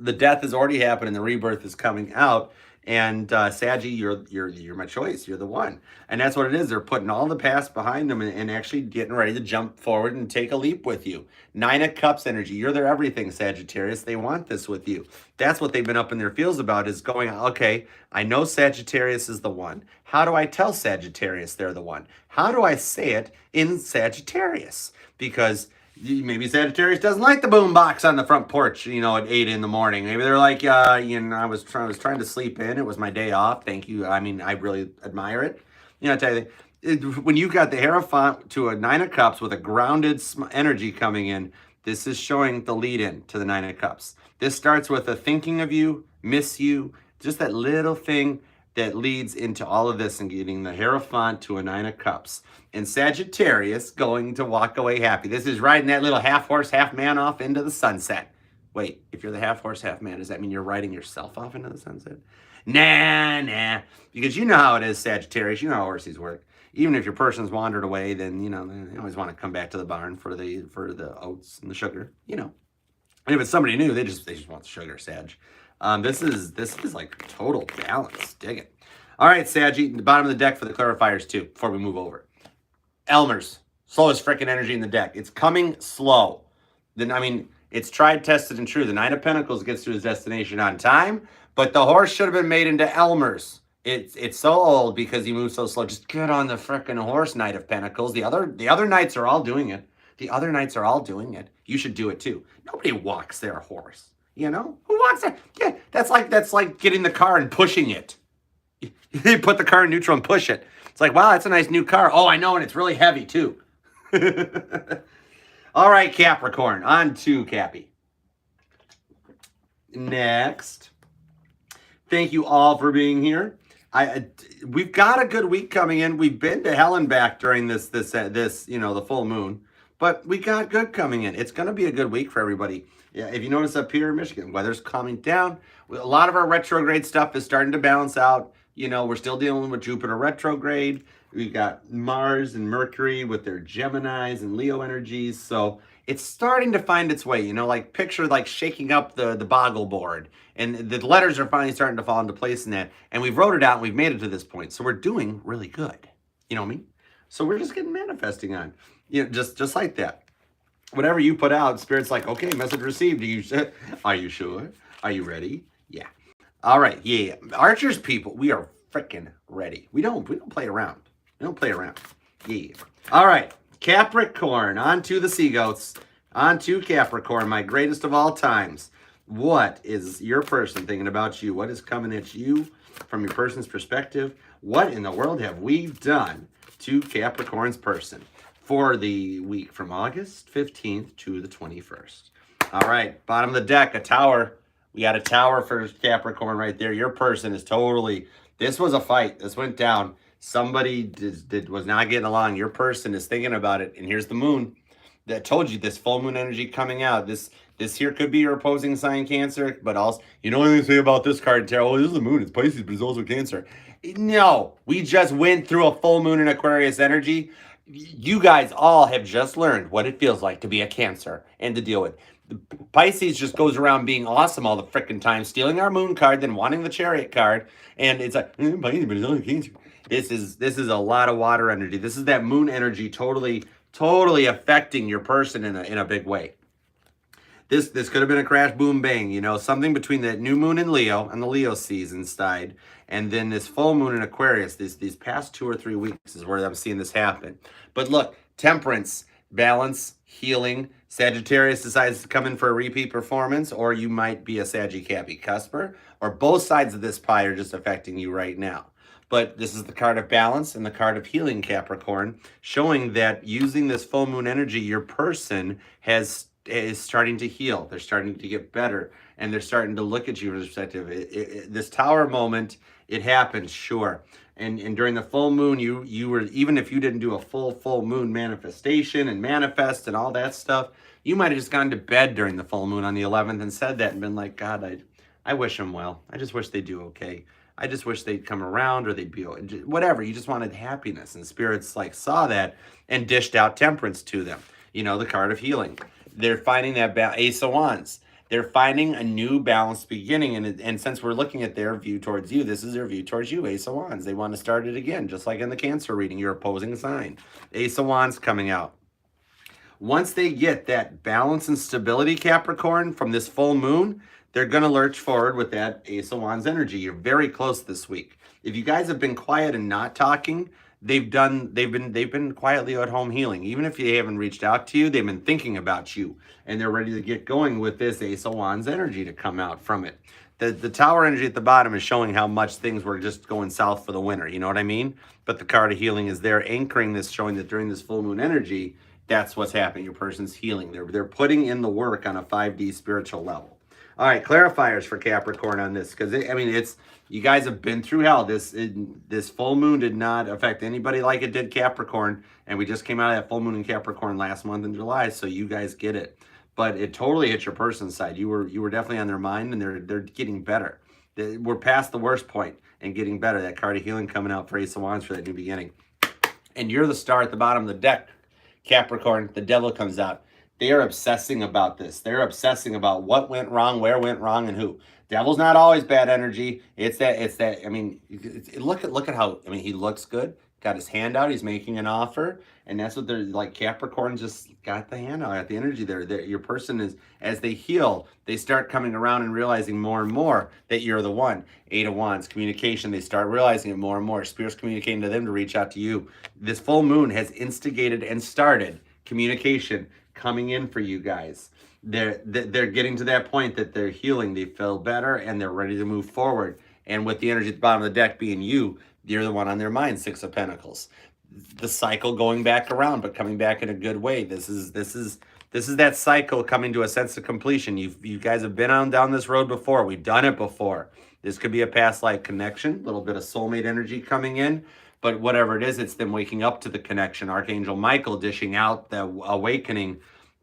The death has already happened and the rebirth is coming out. And Saggy, you're my choice. You're the one. And that's what it is. They're putting all the past behind them and actually getting ready to jump forward and take a leap with you. 9 of Cups energy. You're their everything, Sagittarius. They want this with you. That's what they've been up in their feels about, is going, okay, I know Sagittarius is the one. How do I tell Sagittarius they're the one? How do I say it in Sagittarius? Because maybe Sagittarius doesn't like the boom box on the front porch, at 8 in the morning. Maybe they're like, I was trying to sleep in. It was my day off. Thank you. I mean, I really admire it. I tell you, when you got the Hierophant to a 9 of Cups with a grounded energy coming in, this is showing the lead in to the 9 of Cups. This starts with a thinking of you, miss you, just that little thing that leads into all of this and getting the Hierophant to a 9 of Cups. And Sagittarius going to walk away happy. This is riding that little half horse, half man off into the sunset. Wait, if you're the half horse, half man, does that mean you're riding yourself off into the sunset? Nah. Because you know how it is, Sagittarius. You know how horses work. Even if your person's wandered away, then, they always want to come back to the barn for the oats and the sugar, And if it's somebody new, they just want the sugar, Sag. This is like total balance. Dig it. All right, Saggy, the bottom of the deck for the clarifiers too, before we move over. Elmer's, slowest freaking energy in the deck. It's coming slow. It's tried, tested, and true. The 9 of Pentacles gets to his destination on time, but the horse should have been made into Elmer's. It's so old because he moves so slow. Just get on the freaking horse, Knight of Pentacles. The other knights are all doing it. The other knights are all doing it. You should do it too. Nobody walks their horse. Who walks there? Yeah, that's like getting the car and pushing it. You put the car in neutral and push it. It's like, wow, that's a nice new car. Oh, I know, and it's really heavy too. All right, Capricorn, on to Cappy. Next. Thank you all for being here. We've got a good week coming in. We've been to hell and back during this the full moon, but we got good coming in. It's going to be a good week for everybody. Yeah, if you notice up here in Michigan, weather's calming down. A lot of our retrograde stuff is starting to balance out. We're still dealing with Jupiter retrograde. We've got Mars and Mercury with their Geminis and Leo energies. So it's starting to find its way, picture shaking up the boggle board. And the letters are finally starting to fall into place in that. And we've wrote it out and we've made it to this point. So we're doing really good. You know what I mean? So we're just getting manifesting on. Just like that. Whatever you put out, Spirit's like, okay, message received. Are you sure? Are you ready? Yeah. All right. Yeah. Archers people, we are freaking ready. We don't play around. We don't play around. Yeah. All right. Capricorn, on to the sea goats. On to Capricorn, my greatest of all times. What is your person thinking about you? What is coming at you from your person's perspective? What in the world have we done to Capricorn's person for the week from August 15th to the 21st? All right, bottom of the deck, a tower. We got a tower for Capricorn right there. Your person is totally, this was a fight. This went down. Somebody was not getting along. Your person is thinking about it. And here's the moon that told you this full moon energy coming out. This here could be your opposing sign, Cancer, but also, anything say about this card, Tarot? Oh, this is the moon. It's Pisces, but it's also Cancer. No, we just went through a full moon in Aquarius energy. You guys all have just learned what it feels like to be a Cancer and to deal with. Pisces just goes around being awesome all the frickin' time, stealing our moon card, then wanting the Chariot card, and it's like, Pisces, but it's only Cancer. This is a lot of water energy. This is that moon energy totally affecting your person in a big way. This could have been a crash, boom, bang, something between that new moon in Leo and the Leo season side, and then this full moon in Aquarius. These past 2 or 3 weeks is where I'm seeing this happen. But look, temperance, balance, healing. Sagittarius decides to come in for a repeat performance, or you might be a Saggy-Cappy cusper, or both sides of this pie are just affecting you right now. But this is the card of balance and the card of healing, Capricorn, showing that using this full moon energy, your person has is starting to heal. They're starting to get better, and they're starting to look at you from this perspective. This tower moment, it happens, sure. And during the full moon, you were, even if you didn't do a full moon manifestation and manifest and all that stuff, you might have just gone to bed during the full moon on the 11th and said that and been like, God, I wish them well. I just wish they do okay. I just wish they'd come around, or they'd be whatever. You just wanted happiness, and spirits like saw that and dished out temperance to them. You know, the card of healing. They're finding that Ace of Wands. They're finding a new balanced beginning, and since we're looking at their view towards you, this is their view towards you, Ace of Wands. They want to start it again, just like in the Cancer reading, your opposing sign. Ace of Wands coming out. Once they get that balance and stability, Capricorn, from this full moon, they're going to lurch forward with that Ace of Wands energy. You're very close this week. If you guys have been quiet and not talking, they've been quietly at home healing. Even if they haven't reached out to you, they've been thinking about you, and they're ready to get going with this Ace of Wands energy to come out from it. The tower energy at the bottom is showing how much things were just going south for the winter. You know what I mean? But the card of healing is there anchoring this, showing that during this full moon energy, that's what's happening. Your person's healing. They're putting in the work on a 5D spiritual level. All right, clarifiers for Capricorn on this, because I mean, it's, you guys have been through hell. This full moon did not affect anybody like it did Capricorn, and we just came out of that full moon in Capricorn last month in July, so you guys get it. But it totally hit your person's side. You were definitely on their mind, and they're getting better. We're past the worst point and getting better. That card of healing coming out for Ace of Wands for that new beginning. And you're the star at the bottom of the deck, Capricorn. The devil comes out. They are obsessing about this. They're obsessing about what went wrong, where went wrong, and who. Devil's not always bad energy. It's that. I mean, look at how. I mean, he looks good. Got his hand out. He's making an offer, and that's what they're like. Capricorn just got the hand out. Got the energy there. Your person is, as they heal, they start coming around and realizing more and more that you're the one. Eight of Wands, communication. They start realizing it more and more. Spirits communicating to them to reach out to you. This full moon has instigated and started communication coming in for you guys. They're getting to that point that they're healing, they feel better, and they're ready to move forward. And with the energy at the bottom of the deck being you, you're the one on their mind. Six of Pentacles, the cycle going back around, but coming back in a good way. This is that cycle coming to a sense of completion. You guys have been on down this road before. We've done it before. This could be a past life connection, a little bit of soulmate energy coming in. But whatever it is, it's them waking up to the connection. Archangel Michael dishing out the awakening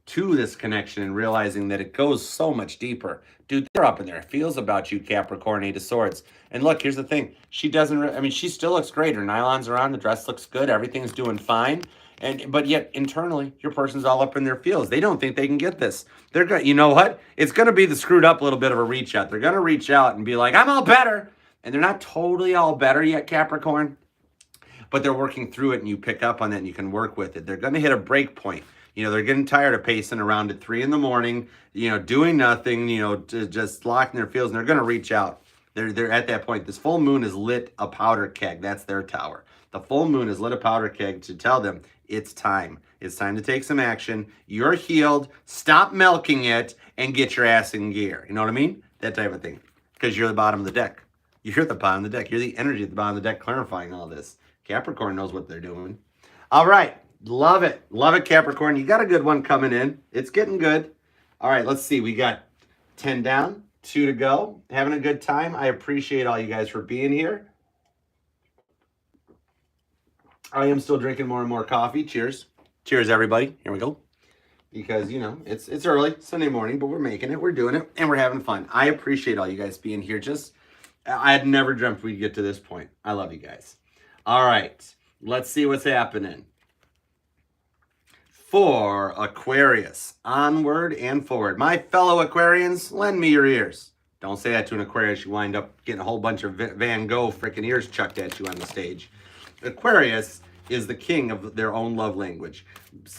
to this connection and realizing that it goes so much deeper. Dude, they're up in there. It feels about you, Capricorn, Eight of Swords. And look, here's the thing. She doesn't, I mean, she still looks great. Her nylons are on. The dress looks good. Everything's doing fine. But yet, internally, your person's all up in their feels. They don't think they can get this. They're going to, you know what? It's going to be the screwed up little bit of a reach out. They're going to reach out and be like, I'm all better. And they're not totally all better yet, Capricorn. But they're working through it, and you pick up on that, and you can work with it. They're going to hit a break point. You know, they're getting tired of pacing around at 3 in the morning, you know, doing nothing, you know, just locking their feels, and they're going to reach out. They're at that point. This full moon has lit a powder keg. That's their tower. The full moon has lit a powder keg to tell them it's time. It's time to take some action. You're healed. Stop milking it and get your ass in gear. You know what I mean? That type of thing. Because you're the bottom of the deck. You're at the bottom of the deck. You're the energy at the bottom of the deck clarifying all this. Capricorn knows what they're doing. All right. Love it. Love it, Capricorn. You got a good one coming in. It's getting good. All right. Let's see. We got 10 down, 2 to go. Having a good time. I appreciate all you guys for being here. I am still drinking more and more coffee. Cheers. Cheers, everybody. Here we go. Because, you know, it's early, Sunday morning, but we're making it. We're doing it, and we're having fun. I appreciate all you guys being here. I had never dreamt we'd get to this point. I love you guys. All right, let's see what's happening. For Aquarius, onward and forward. My fellow Aquarians, lend me your ears. Don't say that to an Aquarius. You wind up getting a whole bunch of Van Gogh freaking ears chucked at you on the stage. Aquarius is the king of their own love language.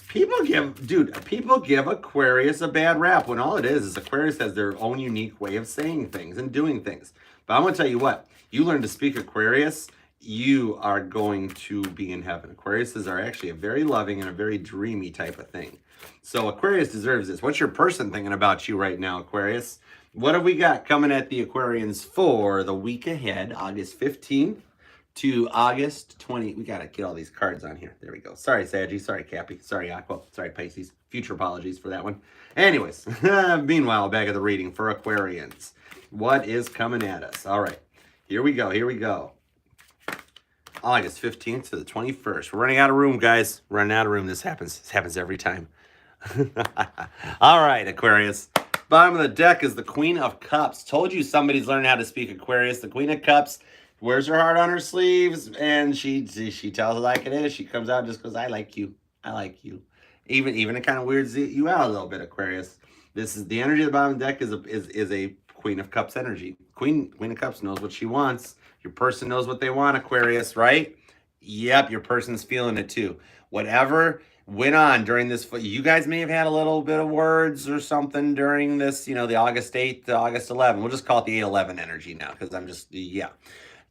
People give Aquarius a bad rap when all it is Aquarius has their own unique way of saying things and doing things. But I'm going to tell you what, you learn to speak Aquarius, you are going to be in heaven. Aquariuses are actually a very loving and a very dreamy type of thing. So Aquarius deserves this. What's your person thinking about you right now, Aquarius? What have we got coming at the Aquarians for the week ahead, August 15th to August 20th? We got to get all these cards on here. There we go. Sorry, Saggy. Sorry, Cappy. Sorry, Aqua. Sorry, Pisces. Future apologies for that one. Anyways, meanwhile, back at the reading for Aquarians. What is coming at us? All right, here we go. Here we go. August 15th to the 21st. We're running out of room, guys. Running out of room. This happens. This happens every time. All right, Aquarius. Bottom of the deck is the Queen of Cups. Told you somebody's learning how to speak Aquarius. The Queen of Cups wears her heart on her sleeves, and she tells it like it is. She comes out just goes, I like you. I like you. Even it kind of weirds you out a little bit, Aquarius. This is the energy of the bottom of the deck is a Queen of Cups energy. Queen of Cups knows what she wants. Your person knows what they want, Aquarius, right? Yep, your person's feeling it too. Whatever went on during this, you guys may have had a little bit of words or something during this, you know, the August 8th to August 11th. We'll just call it the 8/11 energy now because I'm just, yeah.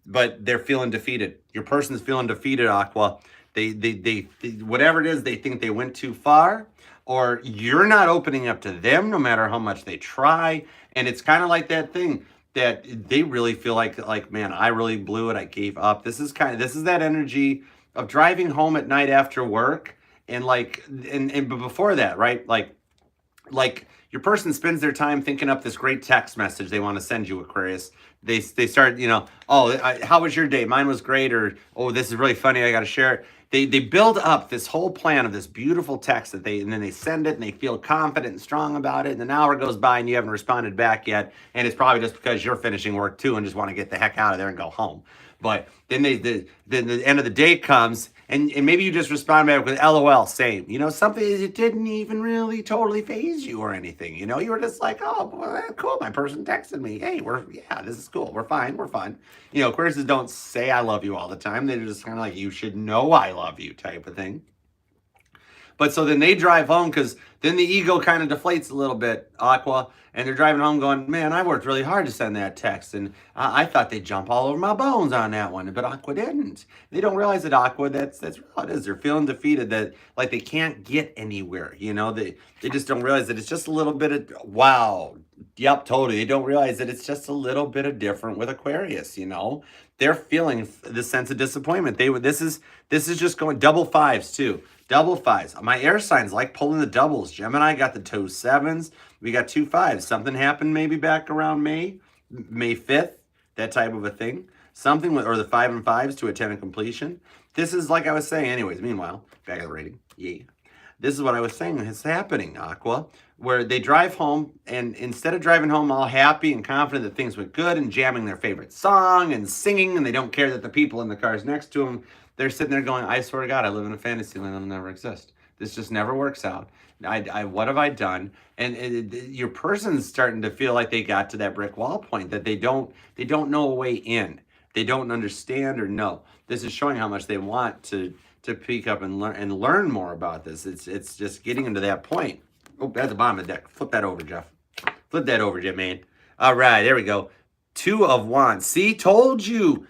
But they're feeling defeated. Your person's feeling defeated, Aqua. They whatever it is, they think they went too far, or you're not opening up to them no matter how much they try. And it's kind of like that thing that they really feel like, man, I really blew it. I gave up. This is that energy of driving home at night after work. And but before that, right? Like your person spends their time thinking up this great text message they want to send you, Aquarius. They start, you know, oh, how was your day? Mine was great. Or, oh, this is really funny. I got to share it. They build up this whole plan of this beautiful text and then they send it and they feel confident and strong about it. And an hour goes by and you haven't responded back yet. And it's probably just because you're finishing work too and just want to get the heck out of there and go home. But then the end of the day comes and maybe you just respond back with LOL, same. You know, something that didn't even really totally faze you or anything. You know, you were just like, oh, well, cool. My person texted me. Hey, this is cool. We're fine. We're fine. You know, Aquariuses don't say I love you all the time. They're just kind of like, you should know I love you type of thing. But so then they drive home because then the ego kind of deflates a little bit, Aqua, and they're driving home going, man, I worked really hard to send that text, and I thought they'd jump all over my bones on that one, but Aqua didn't. They don't realize that Aqua, that's what it is. They're feeling defeated, that like they can't get anywhere, you know? They just don't realize that it's just a little bit of, wow, yep, totally. They don't realize that it's just a little bit of different with Aquarius, you know? They're feeling this sense of disappointment. This is just going double fives too. Double fives. My air signs like pulling the doubles. Gemini got the 2 7s. We got 2 5s. Something happened maybe back around May 5th, that type of a thing. Something with, or the 5 and 5s to a 10 and completion. This is like I was saying. Anyways, meanwhile, back at the rating. Yeah. This is what I was saying is happening, Aqua, where they drive home and instead of driving home all happy and confident that things went good and jamming their favorite song and singing and they don't care that the people in the cars next to them, they're sitting there going, I swear to God, I live in a fantasy land that'll never exist. This just never works out. What have I done? And your person's starting to feel like they got to that brick wall point, that they don't know a way in. They don't understand or know. This is showing how much they want to peek up and learn more about this. It's just getting into that point. Oh, that's the bottom of the deck. Flip that over, Jeff. Flip that over, Jeff, man. All right, there we go. 2 of Wands. See, told you.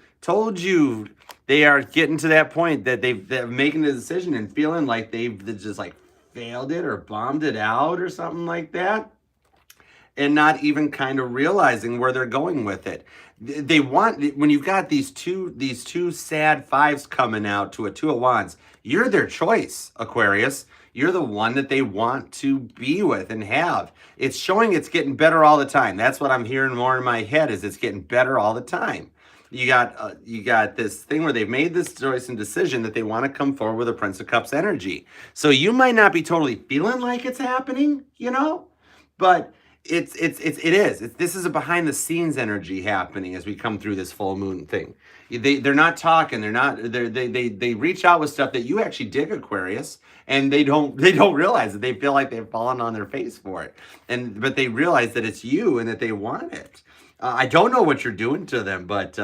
They are getting to that point that they're making the decision and feeling like they've just like failed it or bombed it out or something like that, and not even kind of realizing where they're going with it. They want, when you've got these two sad 5s coming out to a 2 of Wands, you're their choice, Aquarius. You're the one that they want to be with and have. It's showing it's getting better all the time. That's what I'm hearing more in my head, is it's getting better all the time. You got this thing where they've made this choice and decision that they want to come forward with a Prince of Cups energy. So you might not be totally feeling like it's happening, you know, but it is. This is a behind the scenes energy happening as we come through this full moon thing. They're not talking. They reach out with stuff that you actually dig, Aquarius, and they don't realize that. They feel like they've fallen on their face for it, but they realize that it's you and that they want it. I don't know what you're doing to them, but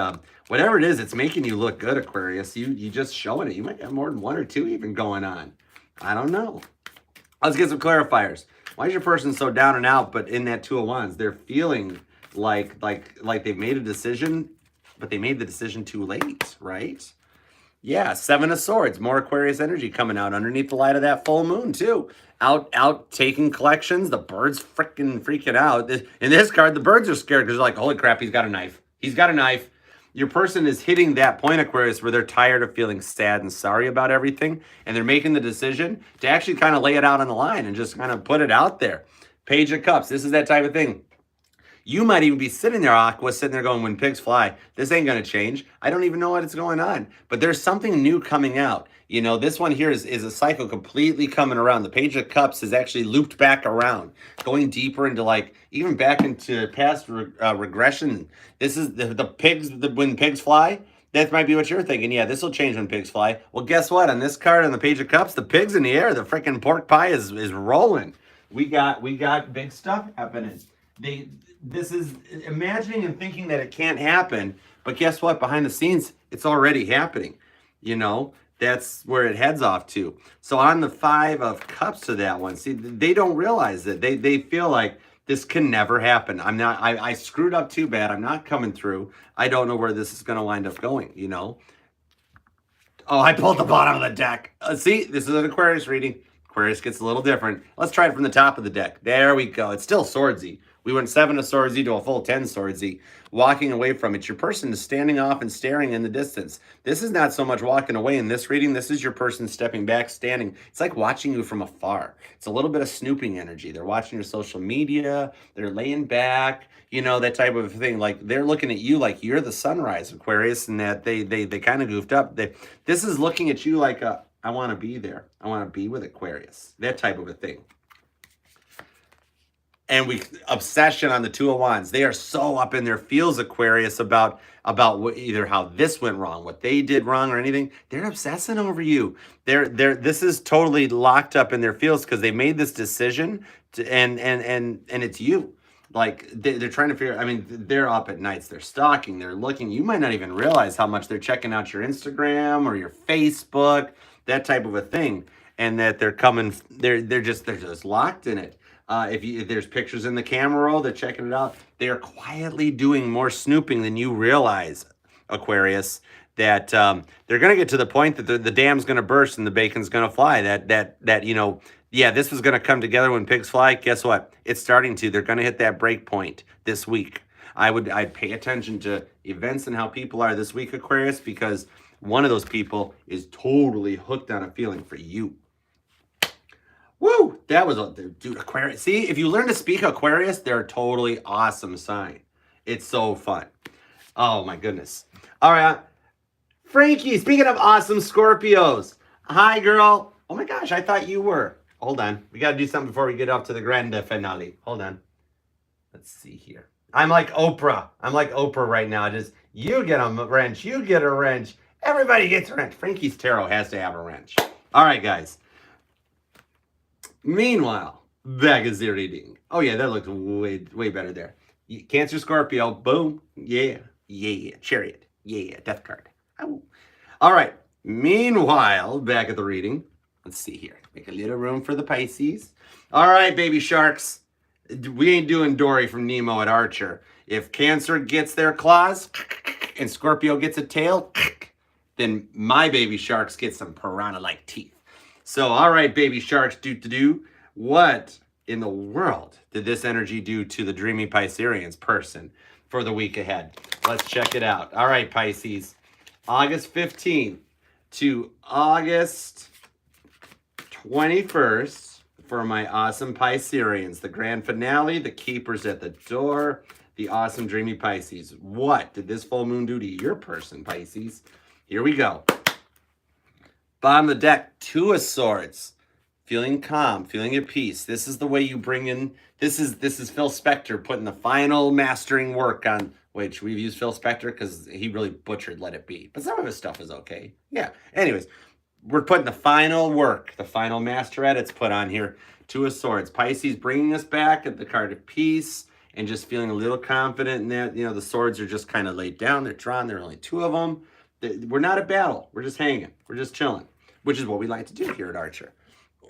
whatever it is, it's making you look good, Aquarius. You just showing it. You might have more than 1 or 2 even going on. I don't know. Let's get some clarifiers. Why is your person so down and out, but in that 2 of Wands, they're feeling like they've made a decision, but they made the decision too late, right? Yeah, 7 of Swords, more Aquarius energy coming out underneath the light of that full moon too. Out taking collections. The birds freaking out. In this card, the birds are scared because they're like, holy crap, he's got a knife. He's got a knife. Your person is hitting that point, Aquarius, where they're tired of feeling sad and sorry about everything, and they're making the decision to actually kind of lay it out on the line and just kind of put it out there. Page of Cups, this is that type of thing. You might even be sitting there, Aqua, sitting there going, when pigs fly, this ain't going to change. I don't even know what's going on. But there's something new coming out. You know, this one here is a cycle completely coming around. The Page of Cups is actually looped back around, going deeper into like, even back into past regression. This is the pigs, when pigs fly. That might be what you're thinking. Yeah, this will change when pigs fly. Well, guess what? On this card, on the Page of Cups, the pig's in the air. The freaking pork pie is rolling. We got big stuff happening. This is imagining and thinking that it can't happen, but guess what? Behind the scenes, it's already happening. You know, that's where it heads off to. So on the 5 of Cups to that one, see, they don't realize that. They feel like this can never happen. I screwed up too bad. I'm not coming through. I don't know where this is going to wind up going, you know. Oh, I pulled the bottom of the deck. See, this is an Aquarius reading. Aquarius gets a little different. Let's try it from the top of the deck. There we go. It's still swordsy. We went 7 of swordsy to a full 10 swordsy. Walking away from it. Your person is standing off and staring in the distance. This is not so much walking away in this reading. This is your person stepping back, standing. It's like watching you from afar. It's a little bit of snooping energy. They're watching your social media. They're laying back. You know, that type of thing. Like, they're looking at you like you're the sunrise, Aquarius, and that they kind of goofed up. This is looking at you like, I want to be there. I want to be with Aquarius. That type of a thing. And obsession on the 2 of Wands. They are so up in their feels, Aquarius, about either how this went wrong, what they did wrong, or anything. They're obsessing over you. This is totally locked up in their feels because they made this decision, and it's you. Like, they're trying to figure. I mean, they're up at nights. They're stalking. They're looking. You might not even realize how much they're checking out your Instagram or your Facebook, that type of a thing, and that they're coming. They're just locked in it. If there's pictures in the camera roll, they're checking it out. They are quietly doing more snooping than you realize, Aquarius. That they're going to get to the point that the dam's going to burst and the bacon's going to fly. That you know, yeah, this was going to come together when pigs fly. Guess what? It's starting to. They're going to hit that break point this week. I'd pay attention to events and how people are this week, Aquarius, because one of those people is totally hooked on a feeling for you. Woo! That was dude, Aquarius. See, if you learn to speak Aquarius, they're a totally awesome sign. It's so fun. Oh my goodness. All right. Frankie, speaking of awesome Scorpios. Hi, girl. Oh my gosh, I thought you were. Hold on. We got to do something before we get off to the grand finale. Hold on. Let's see here. I'm like Oprah. I'm like Oprah right now. Just, you get a wrench. You get a wrench. Everybody gets a wrench. Frankie's tarot has to have a wrench. All right, guys. Meanwhile, back is the reading. Oh yeah, that looks way better there. Cancer, Scorpio, boom, yeah, Chariot, yeah, Death card. Ow. All right. Meanwhile, back at the reading, let's see here. Make a little room for the Pisces. All right, baby sharks. We ain't doing Dory from Nemo at Archer. If Cancer gets their claws and Scorpio gets a tail, then my baby sharks get some piranha-like teeth. So, all right, baby sharks, what in the world did this energy do to the dreamy Pisceans person for the week ahead? Let's check it out. All right, Pisces, August 15th to August 21st for my awesome Pisceans. The grand finale, the keepers at the door, the awesome dreamy Pisces. What did this full moon do to your person, Pisces? Here we go. Bottom of the deck, 2 of Swords. Feeling calm, feeling at peace. This is the way you bring in, this is Phil Spector putting the final mastering work on, which we've used Phil Spector because he really butchered Let It Be. But some of his stuff is okay. Yeah. Anyways, we're putting the final work, the final master edits put on here. 2 of Swords. Pisces bringing us back at the card of peace and just feeling a little confident in that. You know, the swords are just kind of laid down. They're drawn. There are only 2 of them. We're not at battle. We're just hanging. We're just chilling, which is what we like to do here at Archer.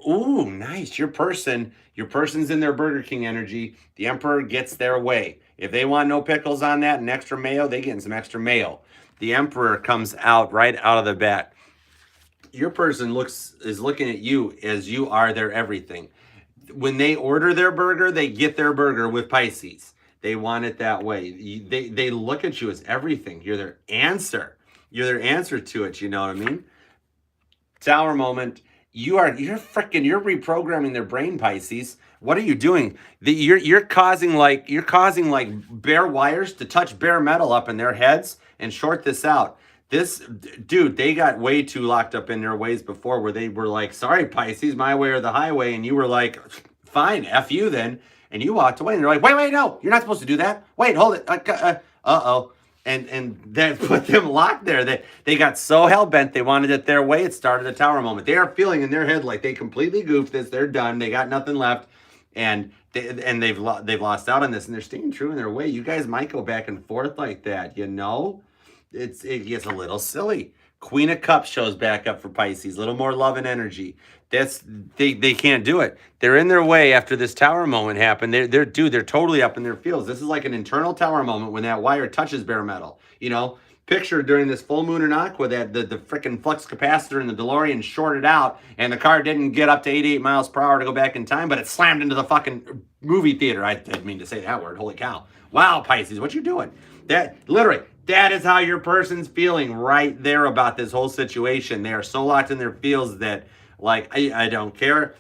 Ooh, nice. Your person's in their Burger King energy. The Emperor gets their way. If they want no pickles on that and extra mayo, they get some extra mayo. The Emperor comes out right out of the bat. Your person is looking at you as you are their everything. When they order their burger, they get their burger with Pisces. They want it that way. They look at you as everything. You're their answer. You're their answer to it. You know what I mean? Tower moment. You're reprogramming their brain, Pisces. What are you doing? You're causing like bare wires to touch bare metal up in their heads and short this out. This dude, they got way too locked up in their ways before, where they were like, "Sorry, Pisces, my way or the highway," and you were like, "Fine, f you then," and you walked away. And they're like, "Wait, no, you're not supposed to do that. Wait, hold it. Uh-oh." And that put them locked there. They got so hell-bent they wanted it their way. It started a tower moment. They are feeling in their head like they completely goofed this. They're done. They got nothing left. And they've lost out on this, and they're staying true in their way. You guys might go back and forth like that, you know? It gets a little silly. Queen of Cups shows back up for Pisces. A little more love and energy. They can't do it. They're in their way after this tower moment happened. They're totally up in their fields. This is like an internal tower moment when that wire touches bare metal. You know, picture during this full moon in Aqua that the freaking flux capacitor in the DeLorean shorted out and the car didn't get up to 88 miles per hour to go back in time, but it slammed into the fucking movie theater. I didn't mean to say that word. Holy cow. Wow, Pisces, what you doing? That is how your person's feeling right there about this whole situation. They are so locked in their feels that, like, I don't care.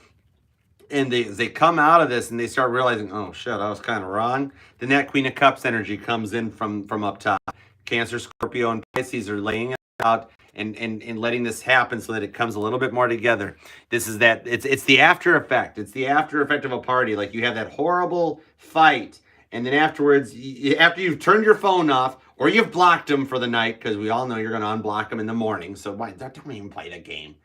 And they come out of this and they start realizing, oh shit, I was kind of wrong. Then that Queen of Cups energy comes in from up top. Cancer, Scorpio, and Pisces are laying it out and letting this happen so that it comes a little bit more together. It's the after effect. It's the after effect of a party. Like, you have that horrible fight, and then afterwards, after you've turned your phone off, or you've blocked them for the night, because we all know you're going to unblock them in the morning. So don't even play the game.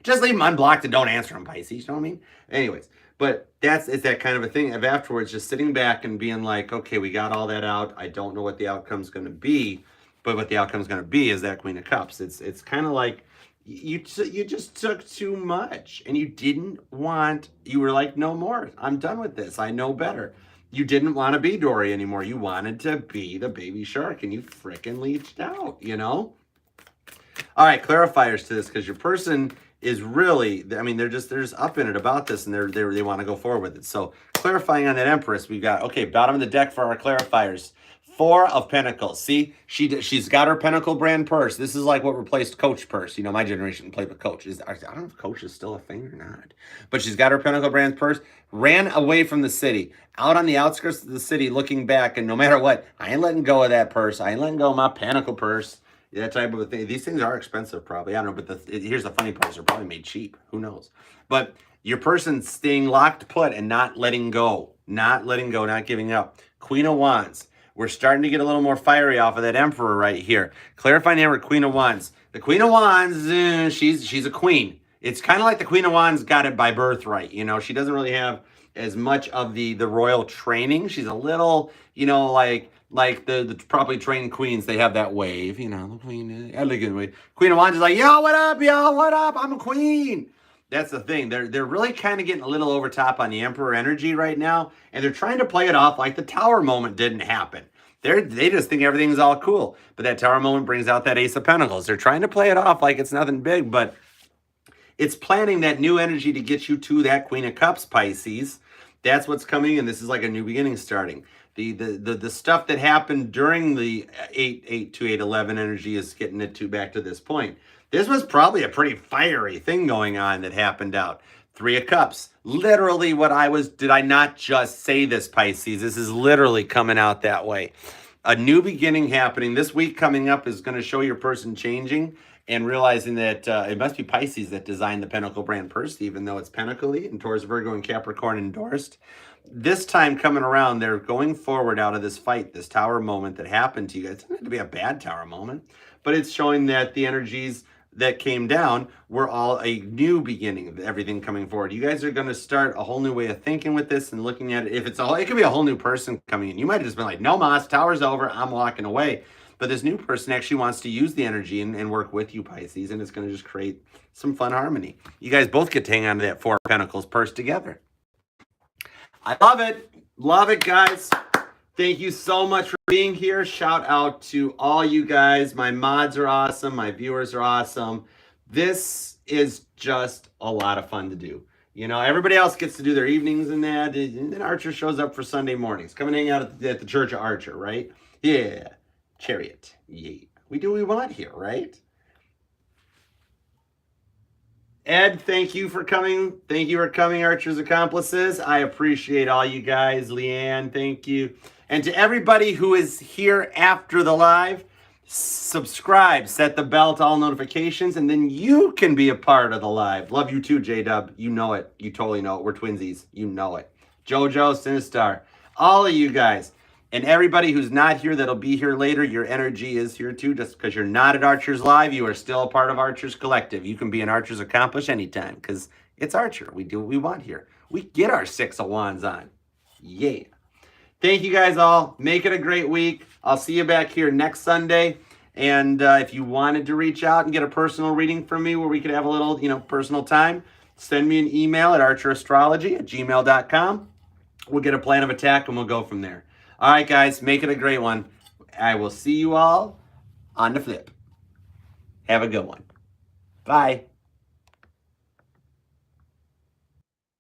Just leave them unblocked and don't answer them, Pisces. You know what I mean? Anyways, but it's that kind of a thing of afterwards, just sitting back and being like, okay, we got all that out. I don't know what the outcome's going to be, but what the outcome's going to be is that Queen of Cups. It's kind of like you just took too much, and you were like, no more. I'm done with this. I know better. You didn't want to be Dory anymore. You wanted to be the baby shark, and you freaking leached out, you know? All right, clarifiers to this, because your person is really, I mean, they're just up in it about this, and they want to go forward with it. So clarifying on that Empress, we've got, okay, bottom of the deck for our clarifiers. 4 of Pentacles. See, she's got her Pentacle brand purse. This is like what replaced Coach purse. You know, my generation played with Coach. I don't know if Coach is still a thing or not. But she's got her Pentacle brand purse. Ran away from the city. Out on the outskirts of the city looking back. And no matter what, I ain't letting go of that purse. I ain't letting go of my Pentacle purse. That type of a thing. These things are expensive probably. I don't know. But here's the funny part. They're probably made cheap. Who knows? But your person's staying locked put and not letting go. Not letting go. Not giving up. Queen of Wands. We're starting to get a little more fiery off of that Emperor right here. Clarifying here with Queen of Wands. The Queen of Wands, she's a queen. It's kind of like the Queen of Wands got it by birthright. You know, she doesn't really have as much of the royal training. She's a little, you know, like the properly trained queens. They have that wave, you know, the queen, elegant wave. Queen of Wands is like, yo, what up, yo, what up? I'm a queen. That's the thing. They're really kind of getting a little over top on the Emperor energy right now, and they're trying to play it off like the Tower moment didn't happen. They just think everything's all cool, but that Tower moment brings out that Ace of Pentacles. They're trying to play it off like it's nothing big, but it's planning that new energy to get you to that Queen of Cups, Pisces. That's what's coming, and this is like a new beginning starting. The stuff that happened during the 8 to 8-11 energy is getting it back to this point. This was probably a pretty fiery thing going on that happened out. 3 of Cups. Literally did I not just say this, Pisces? This is literally coming out that way. A new beginning happening. This week coming up is going to show your person changing and realizing that it must be Pisces that designed the Pentacle brand purse, even though it's Pentacly and Taurus, Virgo, and Capricorn endorsed. This time coming around, they're going forward out of this fight, this Tower moment that happened to you guys. It doesn't have to be a bad Tower moment, but it's showing that the energies that came down were all a new beginning of everything coming forward. You guys are going to start a whole new way of thinking with this and looking at it. It could be a whole new person coming in. You might have just been like, no mas, Tower's over, I'm walking away. But this new person actually wants to use the energy and work with you, Pisces, and it's going to just create some fun harmony. You guys both get to hang on to that 4 of Pentacles purse together. I love it. Love it, guys. Thank you so much for being here. Shout out to all you guys. My mods are awesome. My viewers are awesome. This is just a lot of fun to do. You know, everybody else gets to do their evenings and that. And then Archer shows up for Sunday mornings. Come and hang out at the Church of Archer, right? Yeah. Chariot. Yeah. We do what we want here, right? Ed, thank you for coming. Thank you for coming, Archer's Accomplices. I appreciate all you guys. Leanne, thank you. And to everybody who is here after the live, subscribe, set the bell to all notifications, and then you can be a part of the live. Love you too, J-Dub. You know it. You totally know it. We're twinsies. You know it. Jojo, Sinistar, all of you guys. And everybody who's not here that'll be here later, your energy is here too. Just because you're not at Archer's Live, you are still a part of Archer's Collective. You can be an Archer's Accomplice anytime because it's Archer. We do what we want here. We get our 6 of Wands on. Yeah. Thank you guys all. Make it a great week. I'll see you back here next Sunday. And if you wanted to reach out and get a personal reading from me where we could have a little, personal time, send me an email at archerastrology@gmail.com. We'll get a plan of attack and we'll go from there. All right, guys, make it a great one. I will see you all on the flip. Have a good one. Bye.